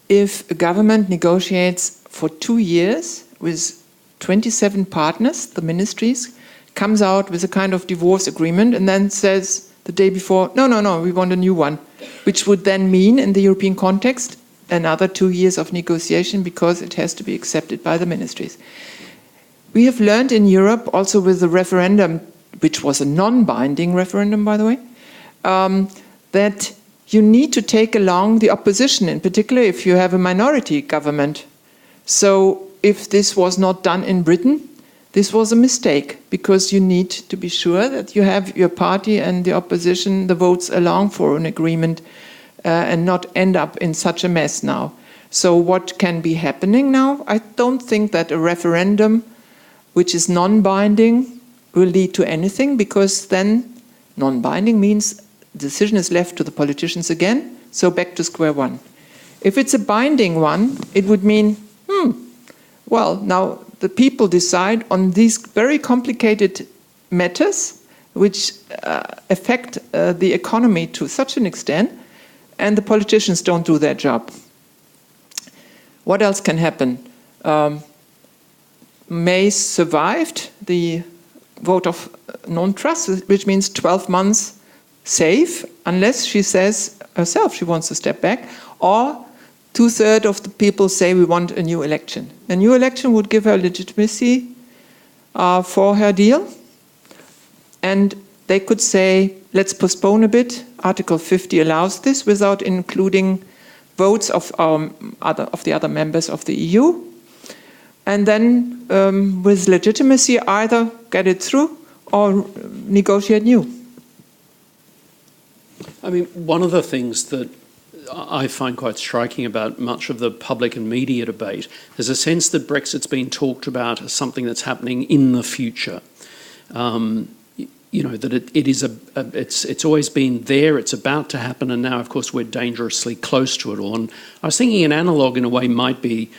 if a government negotiates for 2 years with 27 partners, the ministries, comes out with a kind of divorce agreement and then says the day before, no, we want a new one, which would then mean, in the European context, another 2 years of negotiation because it has to be accepted by the ministries. We have learned in Europe, also with the referendum, which was a non-binding referendum, by the way, that you need to take along the opposition, in particular if you have a minority government. So if this was not done in Britain, this was a mistake, because you need to be sure that you have your party and the opposition, the votes along for an agreement, and not end up in such a mess now. So what can be happening now? I don't think that a referendum which is non-binding will lead to anything, because then non-binding means decision is left to the politicians again, so back to square one. If it's a binding one, it would mean, well, now the people decide on these very complicated matters which affect the economy to such an extent, and the politicians don't do their job. What else can happen? May survived the vote of non-trust, which means 12 months safe, unless she says herself she wants to step back, or 2/3 of the people say we want a new election. A new election would give her legitimacy for her deal, and they could say, let's postpone a bit. Article 50 allows this without including votes of the other members of the EU, and then with legitimacy either get it through or negotiate new. I mean, one of the things that I find quite striking about much of the public and media debate, there's a sense that Brexit's been talked about as something that's happening in the future. That it's always been there, it's about to happen, and now, of course, we're dangerously close to it all. And I was thinking an analogue in a way might be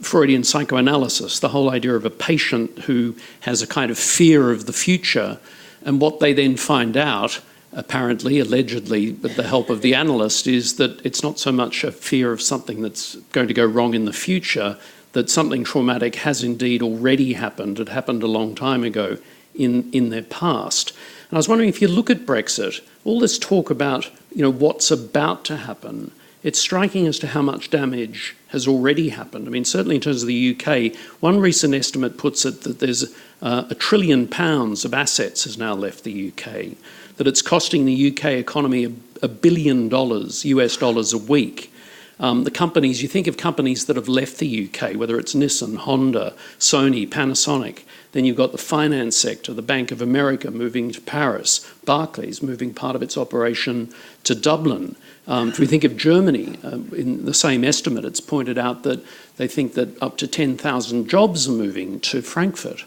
Freudian psychoanalysis, the whole idea of a patient who has a kind of fear of the future, and what they then find out, apparently, allegedly, with the help of the analyst, is that it's not so much a fear of something that's going to go wrong in the future, that something traumatic has indeed already happened. It happened a long time ago in their past. And I was wondering, if you look at Brexit, all this talk about what's about to happen, it's striking as to how much damage has already happened. I mean, certainly in terms of the UK, one recent estimate puts it that there's £1 trillion of assets has now left the UK, that it's costing the UK economy $1 billion US dollars a week. The companies, you think of companies that have left the UK, whether it's Nissan, Honda, Sony, Panasonic, then you've got the finance sector, the Bank of America moving to Paris, Barclays moving part of its operation to Dublin. If we think of Germany, in the same estimate, it's pointed out that they think that up to 10,000 jobs are moving to Frankfurt.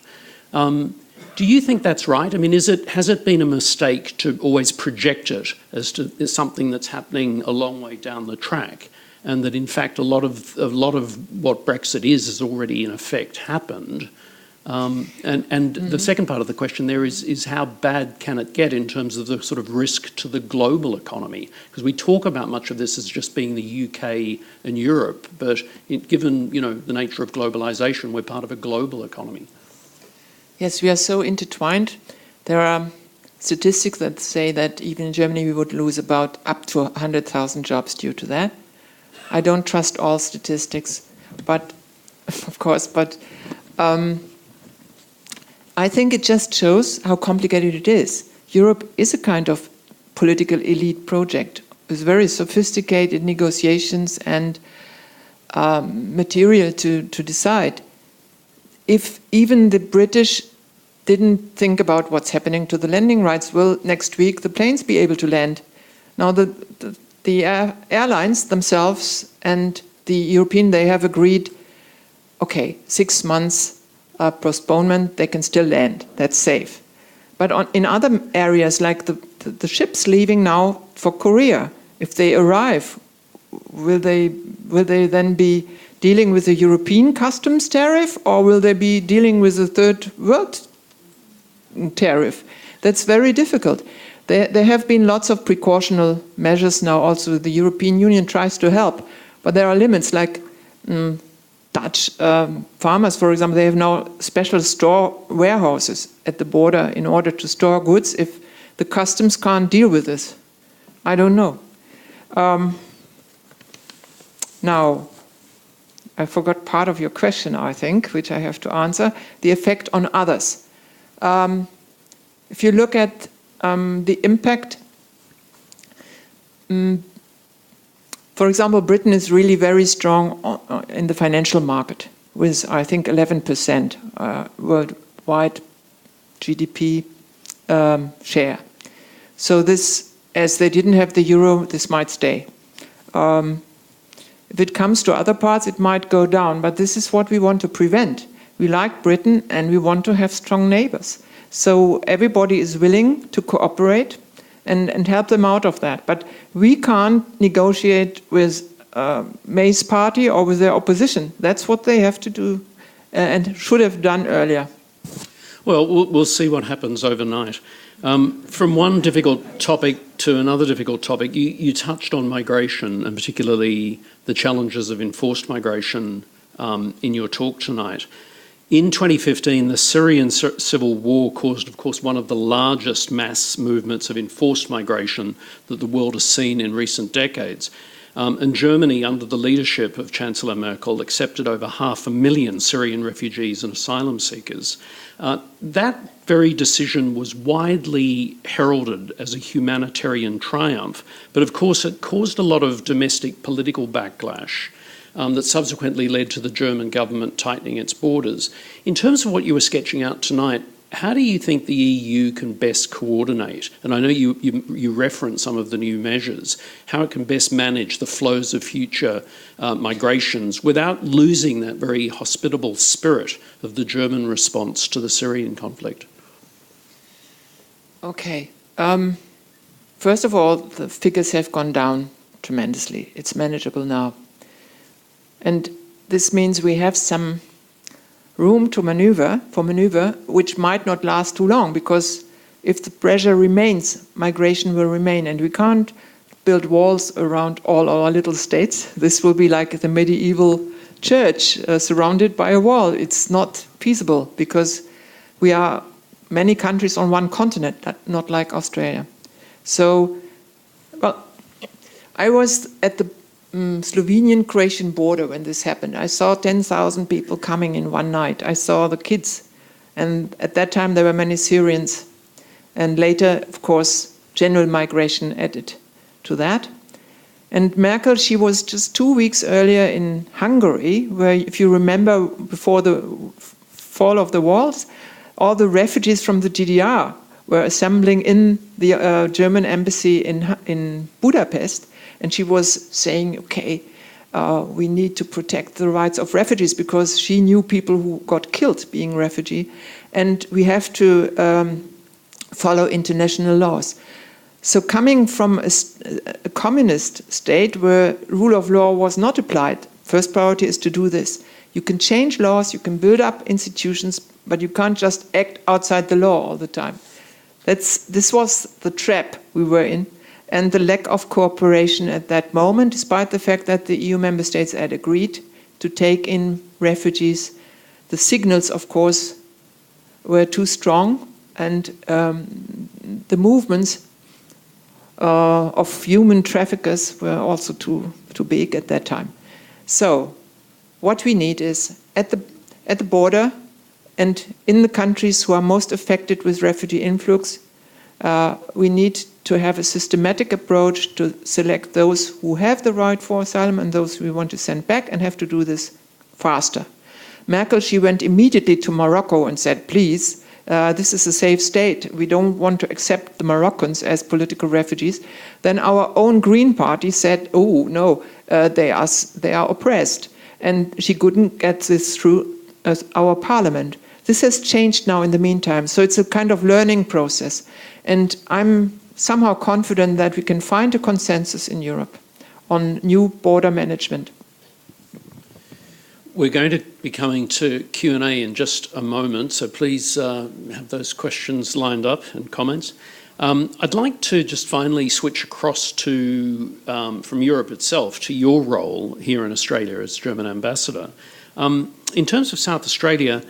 Do you think that's right? I mean, has it been a mistake to always project it as something that's happening a long way down the track, and that in fact a lot of what Brexit has already in effect happened? The second part of the question there is how bad can it get in terms of the sort of risk to the global economy? Because we talk about much of this as just being the UK and Europe, but given the nature of globalisation, we're part of a global economy. Yes, we are so intertwined. There are statistics that say that even in Germany we would lose about up to 100,000 jobs due to that. I don't trust all statistics, but of course, but I think it just shows how complicated it is. Europe is a kind of political elite project with very sophisticated negotiations and material to decide. If even the British didn't think about what's happening to the landing rights, will next week the planes be able to land? Now the airlines themselves and the European, they have agreed, okay, 6 months postponement, they can still land, that's safe. But in other areas, like the ships leaving now for Korea, if they arrive, will they then be dealing with a European customs tariff, or will they be dealing with a third world tariff? That's very difficult. There have been lots of precautionary measures now. Also, the European Union tries to help, but there are limits. Like Dutch farmers, for example, they have now special store warehouses at the border in order to store goods if the customs can't deal with this. I don't know. Now, I forgot part of your question, I think, which I have to answer. The effect on others. If you look at the impact, for example, Britain is really very strong in the financial market with, I think, 11% worldwide GDP share. So this, as they didn't have the euro, this might stay. If it comes to other parts, it might go down, but this is what we want to prevent. We like Britain and we want to have strong neighbors. So everybody is willing to cooperate and help them out of that. But we can't negotiate with May's party or with their opposition. That's what they have to do and should have done earlier. Well, we'll see what happens overnight. From one difficult topic to another difficult topic, you touched on migration and particularly the challenges of enforced migration in your talk tonight. In 2015, the Syrian civil war caused, of course, one of the largest mass movements of enforced migration that the world has seen in recent decades. And Germany, under the leadership of Chancellor Merkel, accepted over 500,000 Syrian refugees and asylum seekers. That very decision was widely heralded as a humanitarian triumph, but of course it caused a lot of domestic political backlash that subsequently led to the German government tightening its borders. In terms of what you were sketching out tonight, how do you think the EU can best coordinate? And I know you reference some of the new measures, how it can best manage the flows of future migrations without losing that very hospitable spirit of the German response to the Syrian conflict? Okay. First of all, the figures have gone down tremendously. It's manageable now. And this means we have some room to maneuver, which might not last too long, because if the pressure remains, migration will remain, and we can't build walls around all our little states. This will be like the medieval church surrounded by a wall. It's not feasible because we are many countries on one continent, not like Australia. So, well, I was at the Slovenian-Croatian border when this happened. I saw 10,000 people coming in one night. I saw the kids. And at that time, there were many Syrians. And later, of course, general migration added to that. And Merkel, she was just 2 weeks earlier in Hungary, where, if you remember, before the fall of the walls, all the refugees from the GDR were assembling in the German embassy in Budapest. And she was saying, okay, we need to protect the rights of refugees, because she knew people who got killed being refugee. And we have to follow international laws. So coming from a communist state where rule of law was not applied, first priority is to do this. You can change laws, you can build up institutions, but you can't just act outside the law all the time. This was the trap we were in. And the lack of cooperation at that moment, despite the fact that the EU member states had agreed to take in refugees, the signals, of course, were too strong, and the movements of human traffickers were also too big at that time. So what we need is at the border and in the countries who are most affected with refugee influx, we need to have a systematic approach to select those who have the right for asylum and those we want to send back, and have to do this faster. Merkel, she went immediately to Morocco and said, please, this is a safe state. We don't want to accept the Moroccans as political refugees. Then our own Green Party said, oh, no, they are oppressed. And she couldn't get this through our parliament. This has changed now in the meantime. So it's a kind of learning process. And I'm somehow confident that we can find a consensus in Europe on new border management. We're going to be coming to Q&A in just a moment, so please have those questions lined up and comments. I'd like to just finally switch across to, from Europe itself, to your role here in Australia as German ambassador. In terms of South Australia,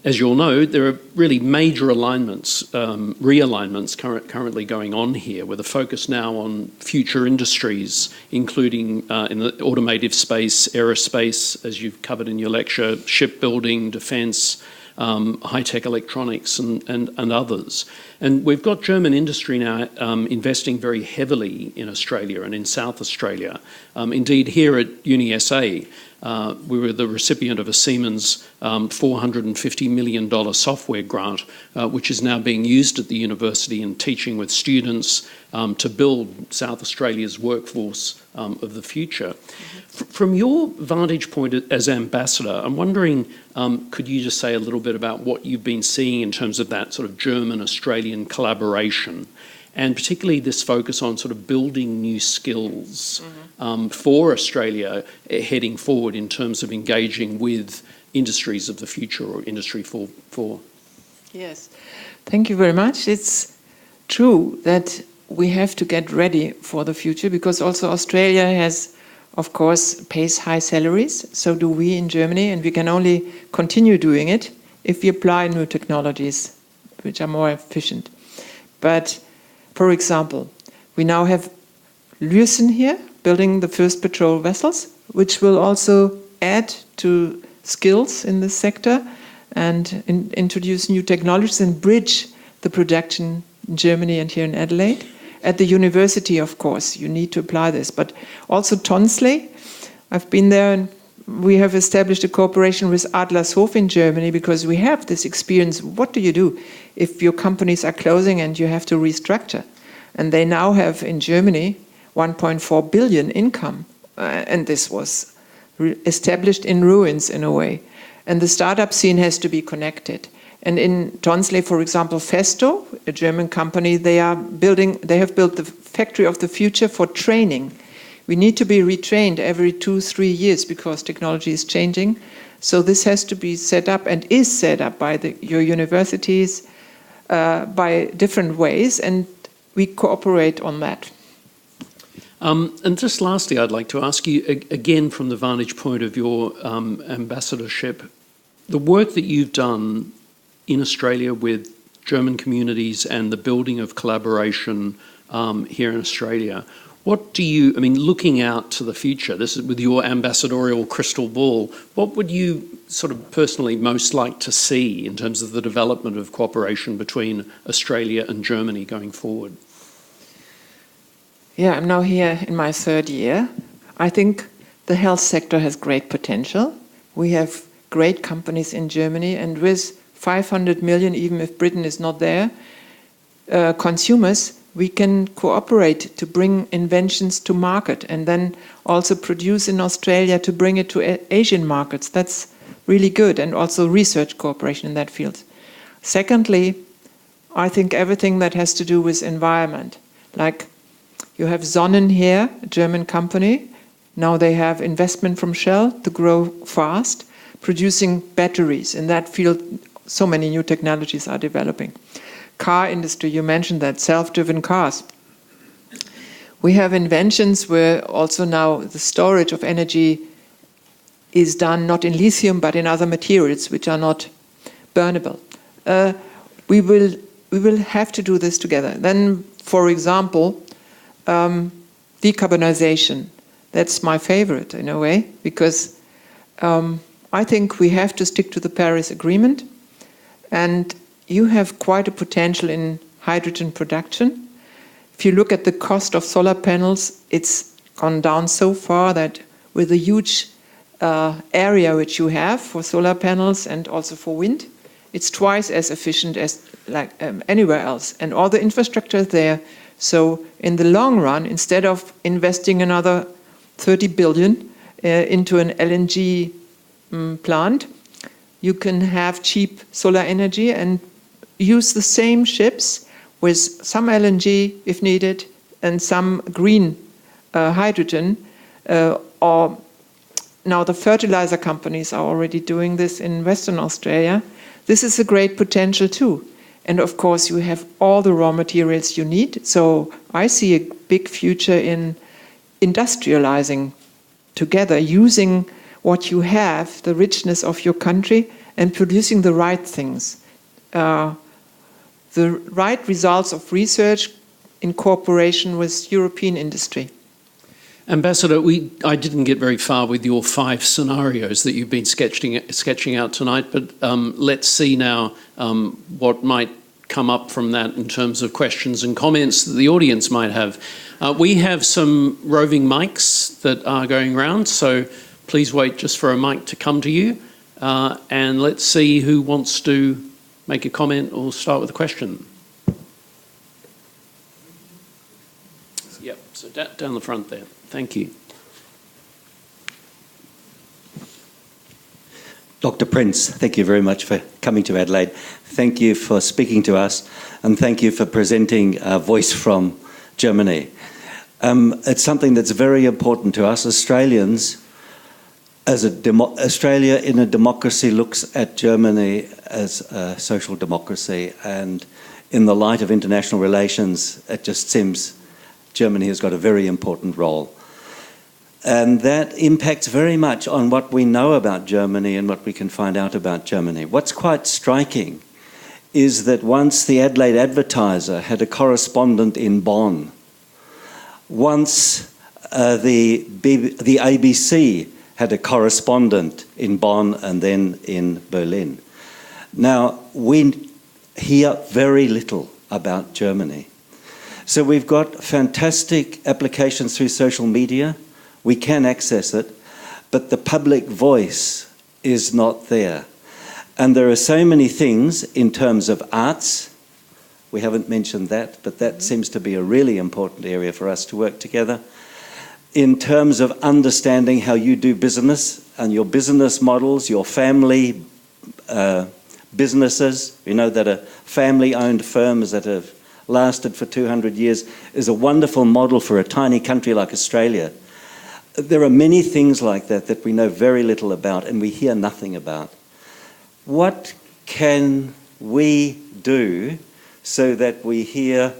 as you all know, there are really major alignments, realignments currently going on here, with a focus now on future industries, including in the automotive space, aerospace, as you've covered in your lecture, shipbuilding, defence, high-tech electronics and others. And we've got German industry now investing very heavily in Australia and in South Australia. Indeed, here at UniSA, we were the recipient of a Siemens $450 million software grant, which is now being used at the university and teaching with students to build South Australia's workforce of the future. From your vantage point as ambassador, I'm wondering, could you just say a little bit about what you've been seeing in terms of that sort of German-Australian collaboration, and particularly this focus on sort of building new skills for Australia heading forward in terms of engaging with industries of the future, or Industry 4.0? Yes, thank you very much. It's true that we have to get ready for the future, because also Australia has, of course, pays high salaries. So do we in Germany, and we can only continue doing it if we apply new technologies which are more efficient. But, for example, we now have Lürsen here building the first patrol vessels, which will also add to skills in this sector and introduce new technologies and bridge the production in Germany and here in Adelaide. At the university, of course, you need to apply this, but also Tonsley. I've been there, and we have established a cooperation with Adlershof in Germany, because we have this experience. What do you do if your companies are closing and you have to restructure? And they now have in Germany 1.4 billion income, and this was established in ruins in a way. And the startup scene has to be connected. And in Tonsley, for example, Festo, a German company, they have built the factory of the future for training. We need to be retrained every 2-3 years because technology is changing. So this has to be set up, and is set up by your universities by different ways, and we cooperate on that. And just lastly, I'd like to ask you, again, from the vantage point of your ambassadorship, the work that you've done in Australia with German communities and the building of collaboration here in Australia, what do you, I mean, looking out to the future, this is with your ambassadorial crystal ball, what would you sort of personally most like to see in terms of the development of cooperation between Australia and Germany going forward? Yeah, I'm now here in my 3rd year. I think the health sector has great potential. We have great companies in Germany, and with 500 million, even if Britain is not there, consumers, we can cooperate to bring inventions to market, and then also produce in Australia to bring it to Asian markets. That's really good, and also research cooperation in that field. Secondly, I think everything that has to do with environment, like you have Sonnen here, a German company. Now they have investment from Shell to grow fast, producing batteries. In that field, so many new technologies are developing. Car industry, you mentioned that, self-driven cars. We have inventions where also now the storage of energy is done not in lithium but in other materials which are not burnable. We we will have to do this together. Then, for example, decarbonisation. That's my favorite in a way, because I think we have to stick to the Paris Agreement, and you have quite a potential in hydrogen production. If you look at the cost of solar panels, it's gone down so far that with the huge area which you have for solar panels and also for wind, it's twice as efficient as anywhere else, and all the infrastructure is there. So in the long run, instead of investing another 30 billion into an LNG plant, you can have cheap solar energy and use the same ships with some LNG if needed and some green hydrogen. Or now the fertilizer companies are already doing this in Western Australia. This is a great potential too. And of course, you have all the raw materials you need. So I see a big future in industrializing together, using what you have, the richness of your country, and producing the right things. The right results of research in cooperation with European industry. Ambassador, I didn't get very far with your 5 scenarios that you've been sketching out tonight, but let's see now what might come up from that in terms of questions and comments that the audience might have. We have some roving mics that are going around, so please wait just for a mic to come to you, and let's see who wants to make a comment or start with a question. Yep, so down the front there. Thank you. Dr. Prinz, thank you very much for coming to Adelaide. Thank you for speaking to us, and thank you for presenting a voice from Germany. It's something that's very important to us Australians. Australia in a democracy looks at Germany as a social democracy, and in the light of international relations, it just seems Germany has got a very important role. And that impacts very much on what we know about Germany and what we can find out about Germany. What's quite striking is that once the Adelaide Advertiser had a correspondent in Bonn, once the ABC had a correspondent in Bonn and then in Berlin. Now, we hear very little about Germany. So we've got fantastic applications through social media. We can access it, but the public voice is not there. And there are so many things in terms of arts. We haven't mentioned that, but that seems to be a really important area for us to work together. In terms of understanding how you do business and your business models, your family businesses. We know that a family-owned firms that have lasted for 200 years is a wonderful model for a tiny country like Australia. There are many things like that that we know very little about and we hear nothing about. What can we do so that we hear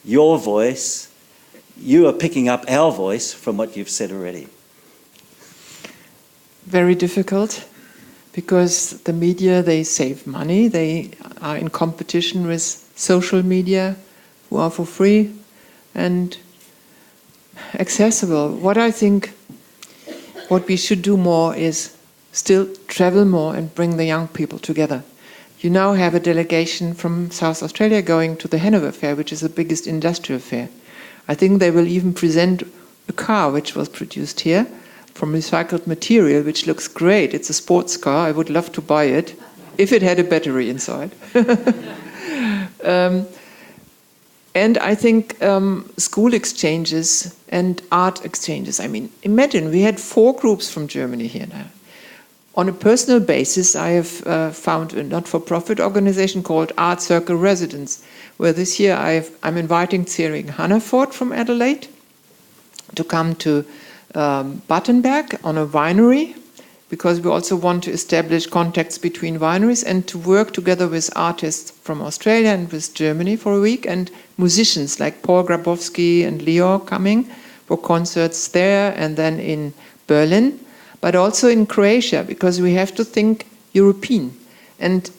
your voice? You are picking up our voice from what you've said already. Very difficult, because the media, they save money. They are in competition with social media, who are for free and accessible. What I think what we should do more is still travel more and bring the young people together. You now have a delegation from South Australia going to the Hanover Fair, which is the biggest industrial fair. I think they will even present a car which was produced here from recycled material, which looks great. It's a sports car. I would love to buy it if it had a battery inside. And I think school exchanges and art exchanges. I mean, imagine we had 4 groups from Germany here now. On a personal basis, I have found a not-for-profit organization called Art Circle Residence, where this year I'm inviting Thierry Hannaford from Adelaide to come to Battenberg on a winery, because we also want to establish contacts between wineries and to work together with artists from Australia and with Germany for a week, and musicians like Paul Grabowski and Leo coming for concerts there and then in Berlin, but also in Croatia, because we have to think European. And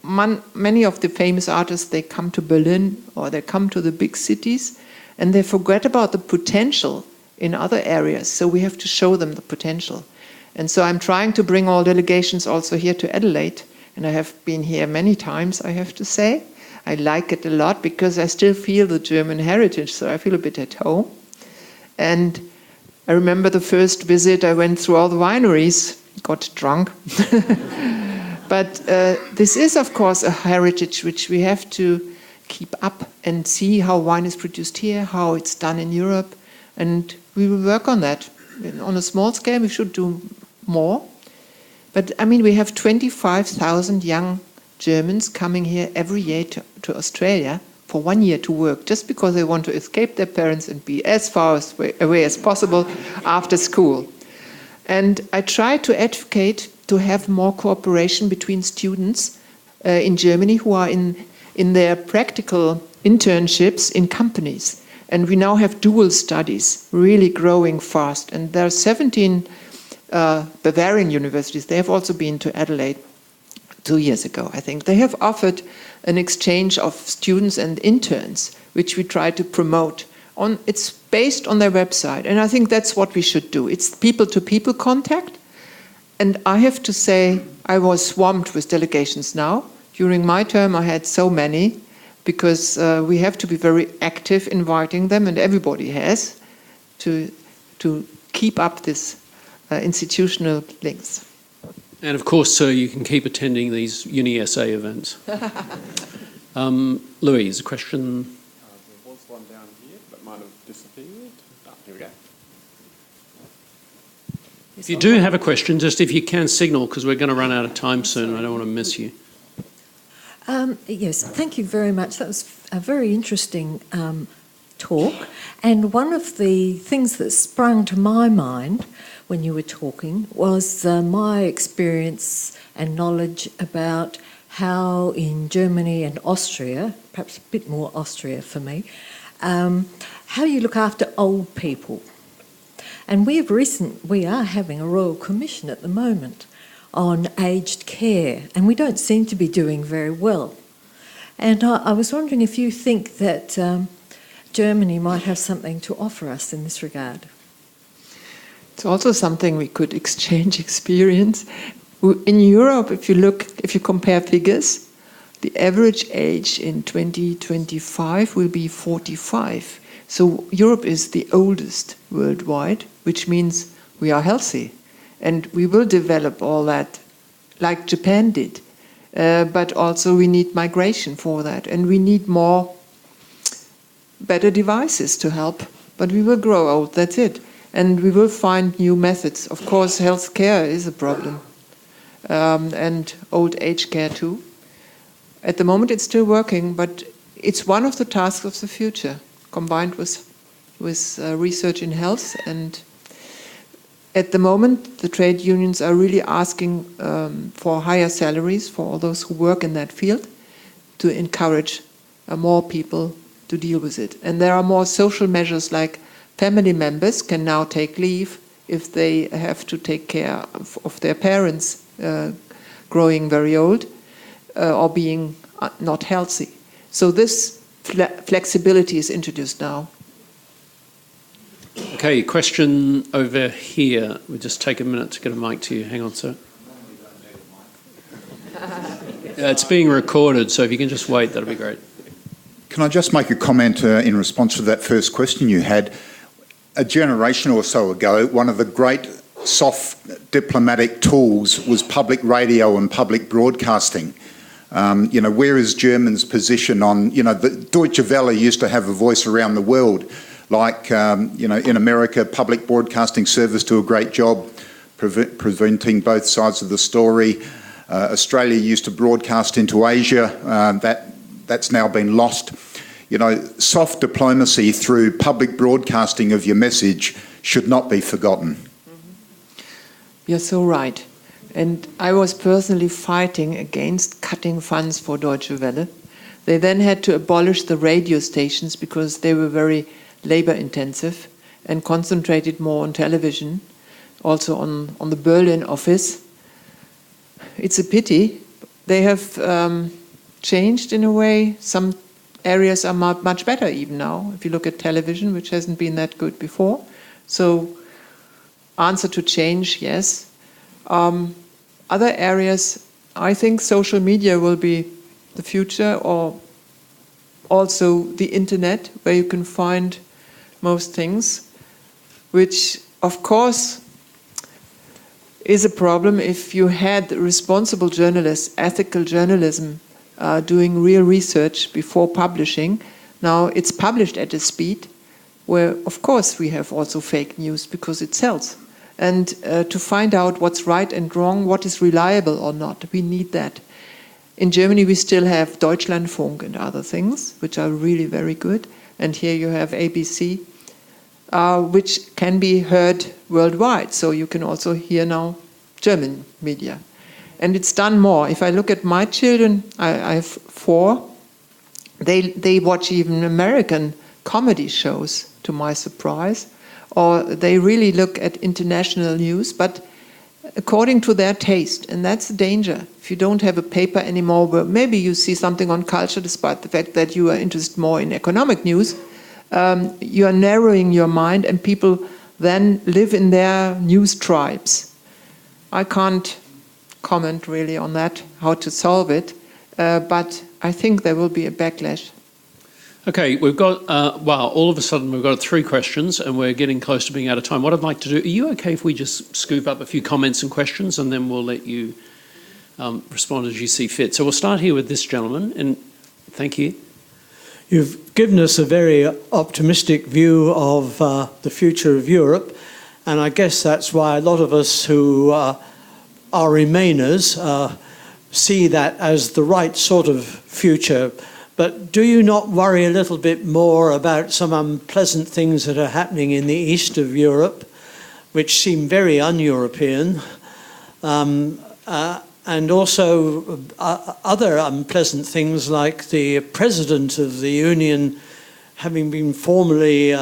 many of the famous artists, they come to Berlin or they come to the big cities and they forget about the potential in other areas. So we have to show them the potential. And so I'm trying to bring all delegations also here to Adelaide. And I have been here many times, I have to say. I like it a lot because I still feel the German heritage, so I feel a bit at home. And I remember the first visit, I went through all the wineries, got drunk. But this is, of course, a heritage which we have to keep up and see how wine is produced here, how it's done in Europe. And we will work on that. On a small scale, we should do more. But, I mean, we have 25,000 young Germans coming here every year to Australia for 1 year to work, just because they want to escape their parents and be as far away as possible after school. And I try to advocate to have more cooperation between students in Germany who are in their practical internships in companies. And we now have dual studies really growing fast. And there are 17 Bavarian universities. They have also been to Adelaide 2 years ago, I think. They have offered an exchange of students and interns, which we try to promote. It's based on their website. And I think that's what we should do. It's people-to-people contact. And I have to say, I was swamped with delegations now. During my term, I had so many, because we have to be very active inviting them, and everybody has, to keep up this institutional links. And of course, sir, you can keep attending these uni-SA events. Louise, a question? There was one down here, but might have disappeared. Here we go. If you do have a question, just if you can signal, because we're going to run out of time soon. I don't want to miss you. Yes, thank you very much. That was a very interesting talk. And one of the things that sprung to my mind when you were talking was my experience and knowledge about how in Germany and Austria, perhaps a bit more Austria for me, how you look after old people. And we are having a Royal Commission at the moment on aged care, and we don't seem to be doing very well. And I was wondering if you think that Germany might have something to offer us in this regard. It's also something we could exchange experience. In Europe, if you compare figures, the average age in 2025 will be 45. So Europe is the oldest worldwide, which means we are healthy. And we will develop all that like Japan did. But also we need migration for that. And we need better devices to help. But we will grow old, that's it. And we will find new methods. Of course, healthcare is a problem. And old age care too. At the moment it's still working, but it's one of the tasks of the future, combined with research in health. And at the moment, the trade unions are really asking for higher salaries for all those who work in that field, to encourage more people to deal with it. And there are more social measures, like family members can now take leave if they have to take care of their parents growing very old or being not healthy. So this flexibility is introduced now. Okay, question over here. We'll just take a minute to get a mic to you. Hang on, sir. It's being recorded, so if you can just wait, that'll be great. Can I just make a comment in response to that first question you had? A generation or so ago, one of the great soft diplomatic tools was public radio and public broadcasting. Where is Germany's position on, the Deutsche Welle used to have a voice around the world. Like, in America, public broadcasting service do a great job presenting both sides of the story. Australia used to broadcast into Asia. That's now been lost. Soft diplomacy through public broadcasting of your message should not be forgotten. You're so right. And I was personally fighting against cutting funds for Deutsche Welle. They then had to abolish the radio stations because they were very labor intensive and concentrated more on television, also on the Berlin office. It's a pity. they have changed in a way. Some areas are much better even now, if you look at television, which hasn't been that good before. So, answer to change, yes. Other areas, I think social media will be the future, or also the internet, where you can find most things, which, of course, is a problem if you had responsible journalists, ethical journalism, doing real research before publishing. Now it's published at a speed where, of course, we have also fake news because it sells. And to find out what's right and wrong, what is reliable or not, we need that. In Germany, we still have Deutschlandfunk and other things, which are really very good. And here you have ABC, which can be heard worldwide. So you can also hear now German media. And it's done more. If I look at my children, I have 4, they watch even American comedy shows, to my surprise. Or they really look at international news, but according to their taste. And that's the danger. If you don't have a paper anymore where maybe you see something on culture, despite the fact that you are interested more in economic news, you are narrowing your mind, and people then live in their news tribes. I can't comment really on that, how to solve it, but I think there will be a backlash. Okay, we've got, wow, all of a sudden we've got 3 questions and we're getting close to being out of time. What I'd like to do, are you okay if we just scoop up a few comments and questions and then we'll let you respond as you see fit? So we'll start here with this gentleman, and thank you. You've given us a very optimistic view of the future of Europe, and I guess that's why a lot of us who are Remainers see that as the right sort of future. But do you not worry a little bit more about some unpleasant things that are happening in the east of Europe, which seem very un-European, and also other unpleasant things like the President of the Union having been formerly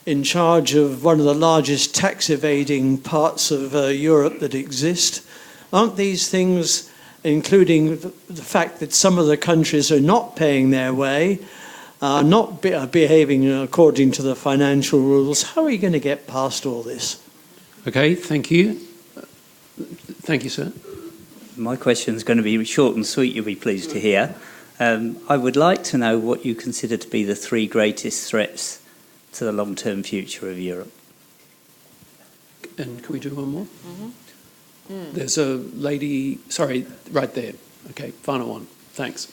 in charge of one of the largest tax evading parts of Europe that exist? Aren't these things, including the fact that some of the countries are not paying their way, not behaving according to the financial rules? How are you going to get past all this? Okay, thank you. Thank you, sir. My question is going to be short and sweet, you'll be pleased to hear. I would like to know what you consider to be the 3 greatest threats to the long-term future of Europe. And can we do one more? There's a lady, sorry, right there. Okay, final one. Thanks.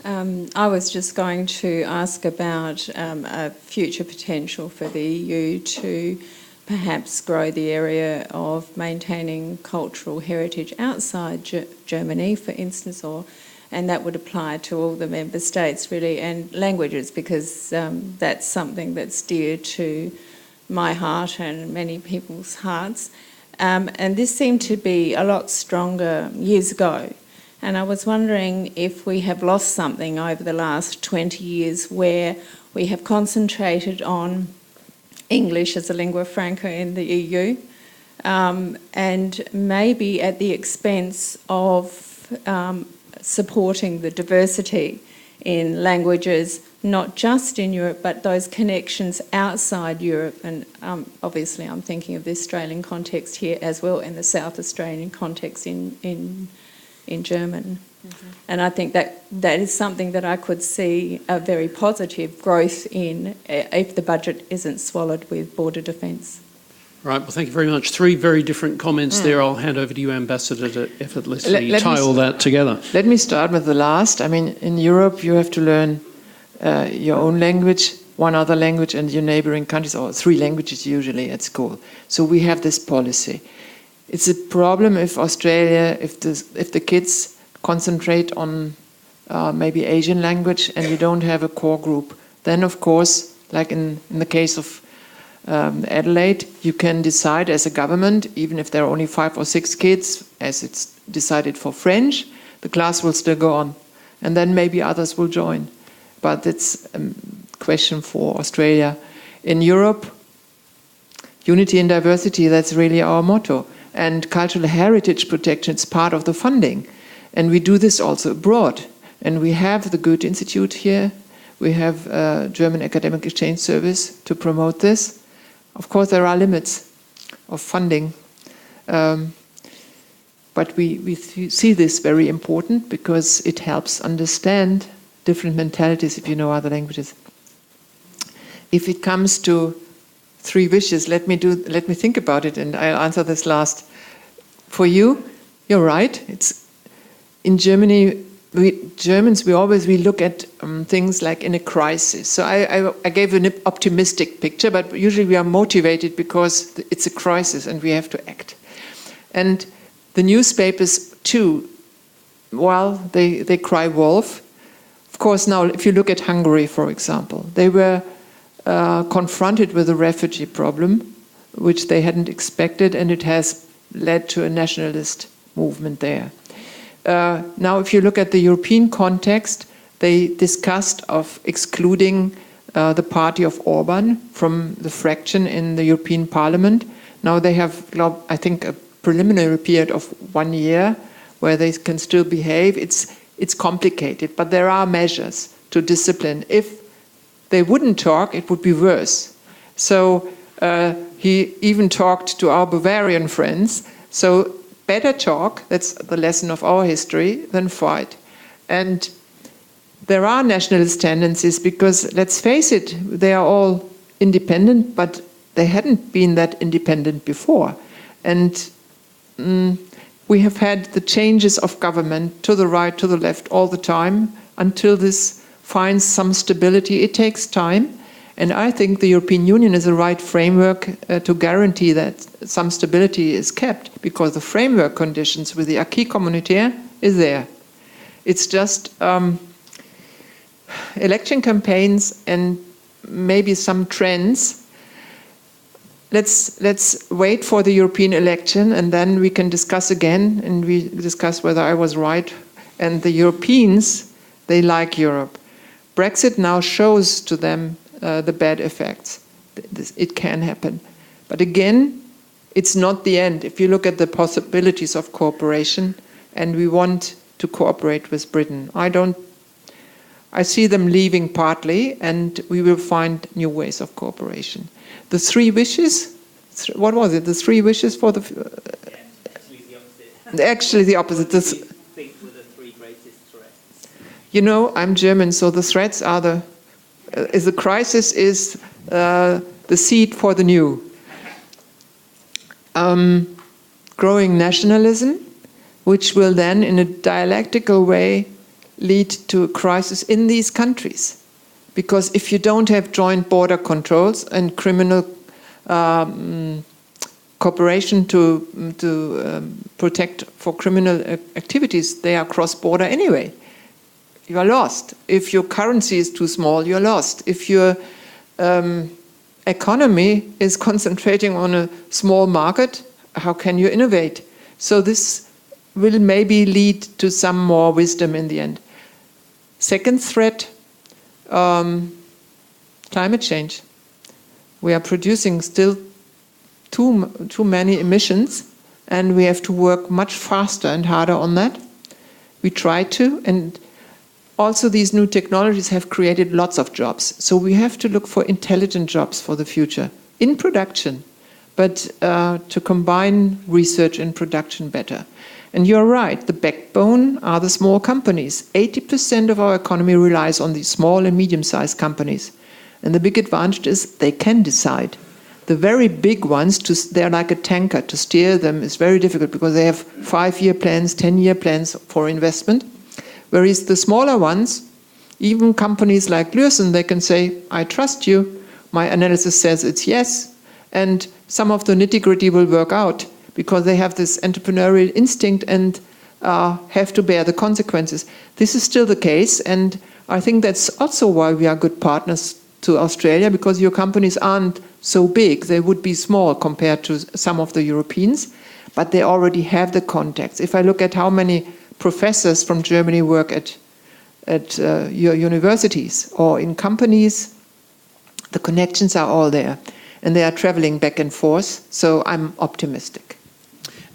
I was just going to ask about a future potential for the EU to perhaps grow the area of maintaining cultural heritage outside Germany, for instance, and that would apply to all the member states really, and languages, because that's something that's dear to my heart and many people's hearts. And this seemed to be a lot stronger years ago. And I was wondering if we have lost something over the last 20 years where we have concentrated on English as a lingua franca in the EU, and maybe at the expense of supporting the diversity in languages, not just in Europe, but those connections outside Europe. And obviously I'm thinking of the Australian context here as well, and the South Australian context in German. Mm-hmm. And I think that is something that I could see a very positive growth in if the budget isn't swallowed with border defence. Right, well, thank you very much. 3 very different comments there. I'll hand over to you, Ambassador, to effortlessly tie all that together. Let me start with the last. I mean, in Europe, you have to learn your own language, one other language, and your neighboring countries, or 3 languages usually at school. So we have this policy. It's a problem if Australia, if the kids concentrate on maybe Asian language and you don't have a core group. Then, of course, like in the case of Adelaide, you can decide as a government, even if there are only 5 or 6 kids, as it's decided for French, the class will still go on. And then maybe others will join. But it's a question for Australia. In Europe, unity and diversity, that's really our motto. And cultural heritage protection is part of the funding. And we do this also abroad. And we have the Goethe Institute here. We have a German Academic Exchange Service to promote this. Of course, there are limits of funding. But we see this very important because it helps understand different mentalities if you know other languages. If it comes to 3 wishes, let me think about it, and I'll answer this last. For you, you're right. It's in Germany. Germans, we look at things like in a crisis. So I gave an optimistic picture, but usually we are motivated because it's a crisis and we have to act. And the newspapers too, well, they cry wolf. Of course, now if you look at Hungary, for example, they were confronted with a refugee problem, which they hadn't expected, and it has led to a nationalist movement there. Now, if you look at the European context, they discussed of excluding the party of Orban from the fraction in the European Parliament. Now they have, I think, a preliminary period of 1 year where they can still behave. It's complicated, but there are measures to discipline. If they wouldn't talk, it would be worse. So he even talked to our Bavarian friends. So better talk, that's the lesson of our history, than fight. And there are nationalist tendencies because, let's face it, they are all independent, but they hadn't been that independent before. And we have had the changes of government to the right, to the left all the time until this finds some stability. It takes time. And I think the European Union is the right framework to guarantee that some stability is kept, because the framework conditions with the acquis communautaire is there. It's just election campaigns and maybe some trends. Let's wait for the European election, and then we can discuss again, and we discuss whether I was right. And the Europeans, they like Europe. Brexit now shows to them the bad effects. It can happen. But again, it's not the end. If you look at the possibilities of cooperation, and we want to cooperate with Britain, I see them leaving partly, and we will find new ways of cooperation. The 3 wishes, what was it? The 3 wishes for the... actually the opposite. What do you think were the 3 greatest threats? You know, I'm German, so the threats are the crisis is the seed for the new. Growing nationalism, which will then, in a dialectical way, lead to a crisis in these countries. Because if you don't have joint border controls and criminal cooperation to protect for criminal activities, they are cross-border anyway. You are lost. If your currency is too small, you're lost. If your economy is concentrating on a small market, how can you innovate? So this will maybe lead to some more wisdom in the end. Second threat, climate change. We are producing still too many emissions, and we have to work much faster and harder on that. We try to, and also these new technologies have created lots of jobs. So we have to look for intelligent jobs for the future, in production, but to combine research and production better. And you're right, the backbone are the small companies. 80% of our economy relies on these small and medium-sized companies. And the big advantage is they can decide. The very big ones, they're like a tanker. To steer them is very difficult because they have 5-year plans, 10-year plans for investment. Whereas the smaller ones, even companies like Lürsen, they can say, I trust you. My analysis says it's yes. And some of the nitty-gritty will work out, because they have this entrepreneurial instinct and have to bear the consequences. This is still the case, and I think that's also why we are good partners to Australia, because your companies aren't so big. They would be small compared to some of the Europeans, but they already have the contacts. If I look at how many professors from Germany work at your universities or in companies, the connections are all there, and they are traveling back and forth, so I'm optimistic.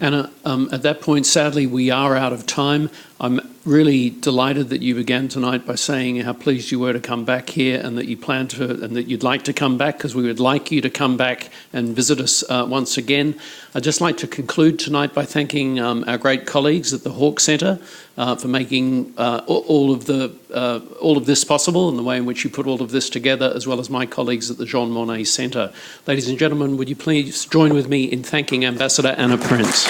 Anna, at that point, sadly, we are out of time. I'm really delighted that you began tonight by saying how pleased you were to come back here and that you plan to, and that you'd like to come back, because we would like you to come back and visit us once again. I'd just like to conclude tonight by thanking our great colleagues at the Hawke Centre for making all of this possible and the way in which you put all of this together, as well as my colleagues at the Jean Monnet Centre. Ladies and gentlemen, would you please join with me in thanking Ambassador Anna Prinz.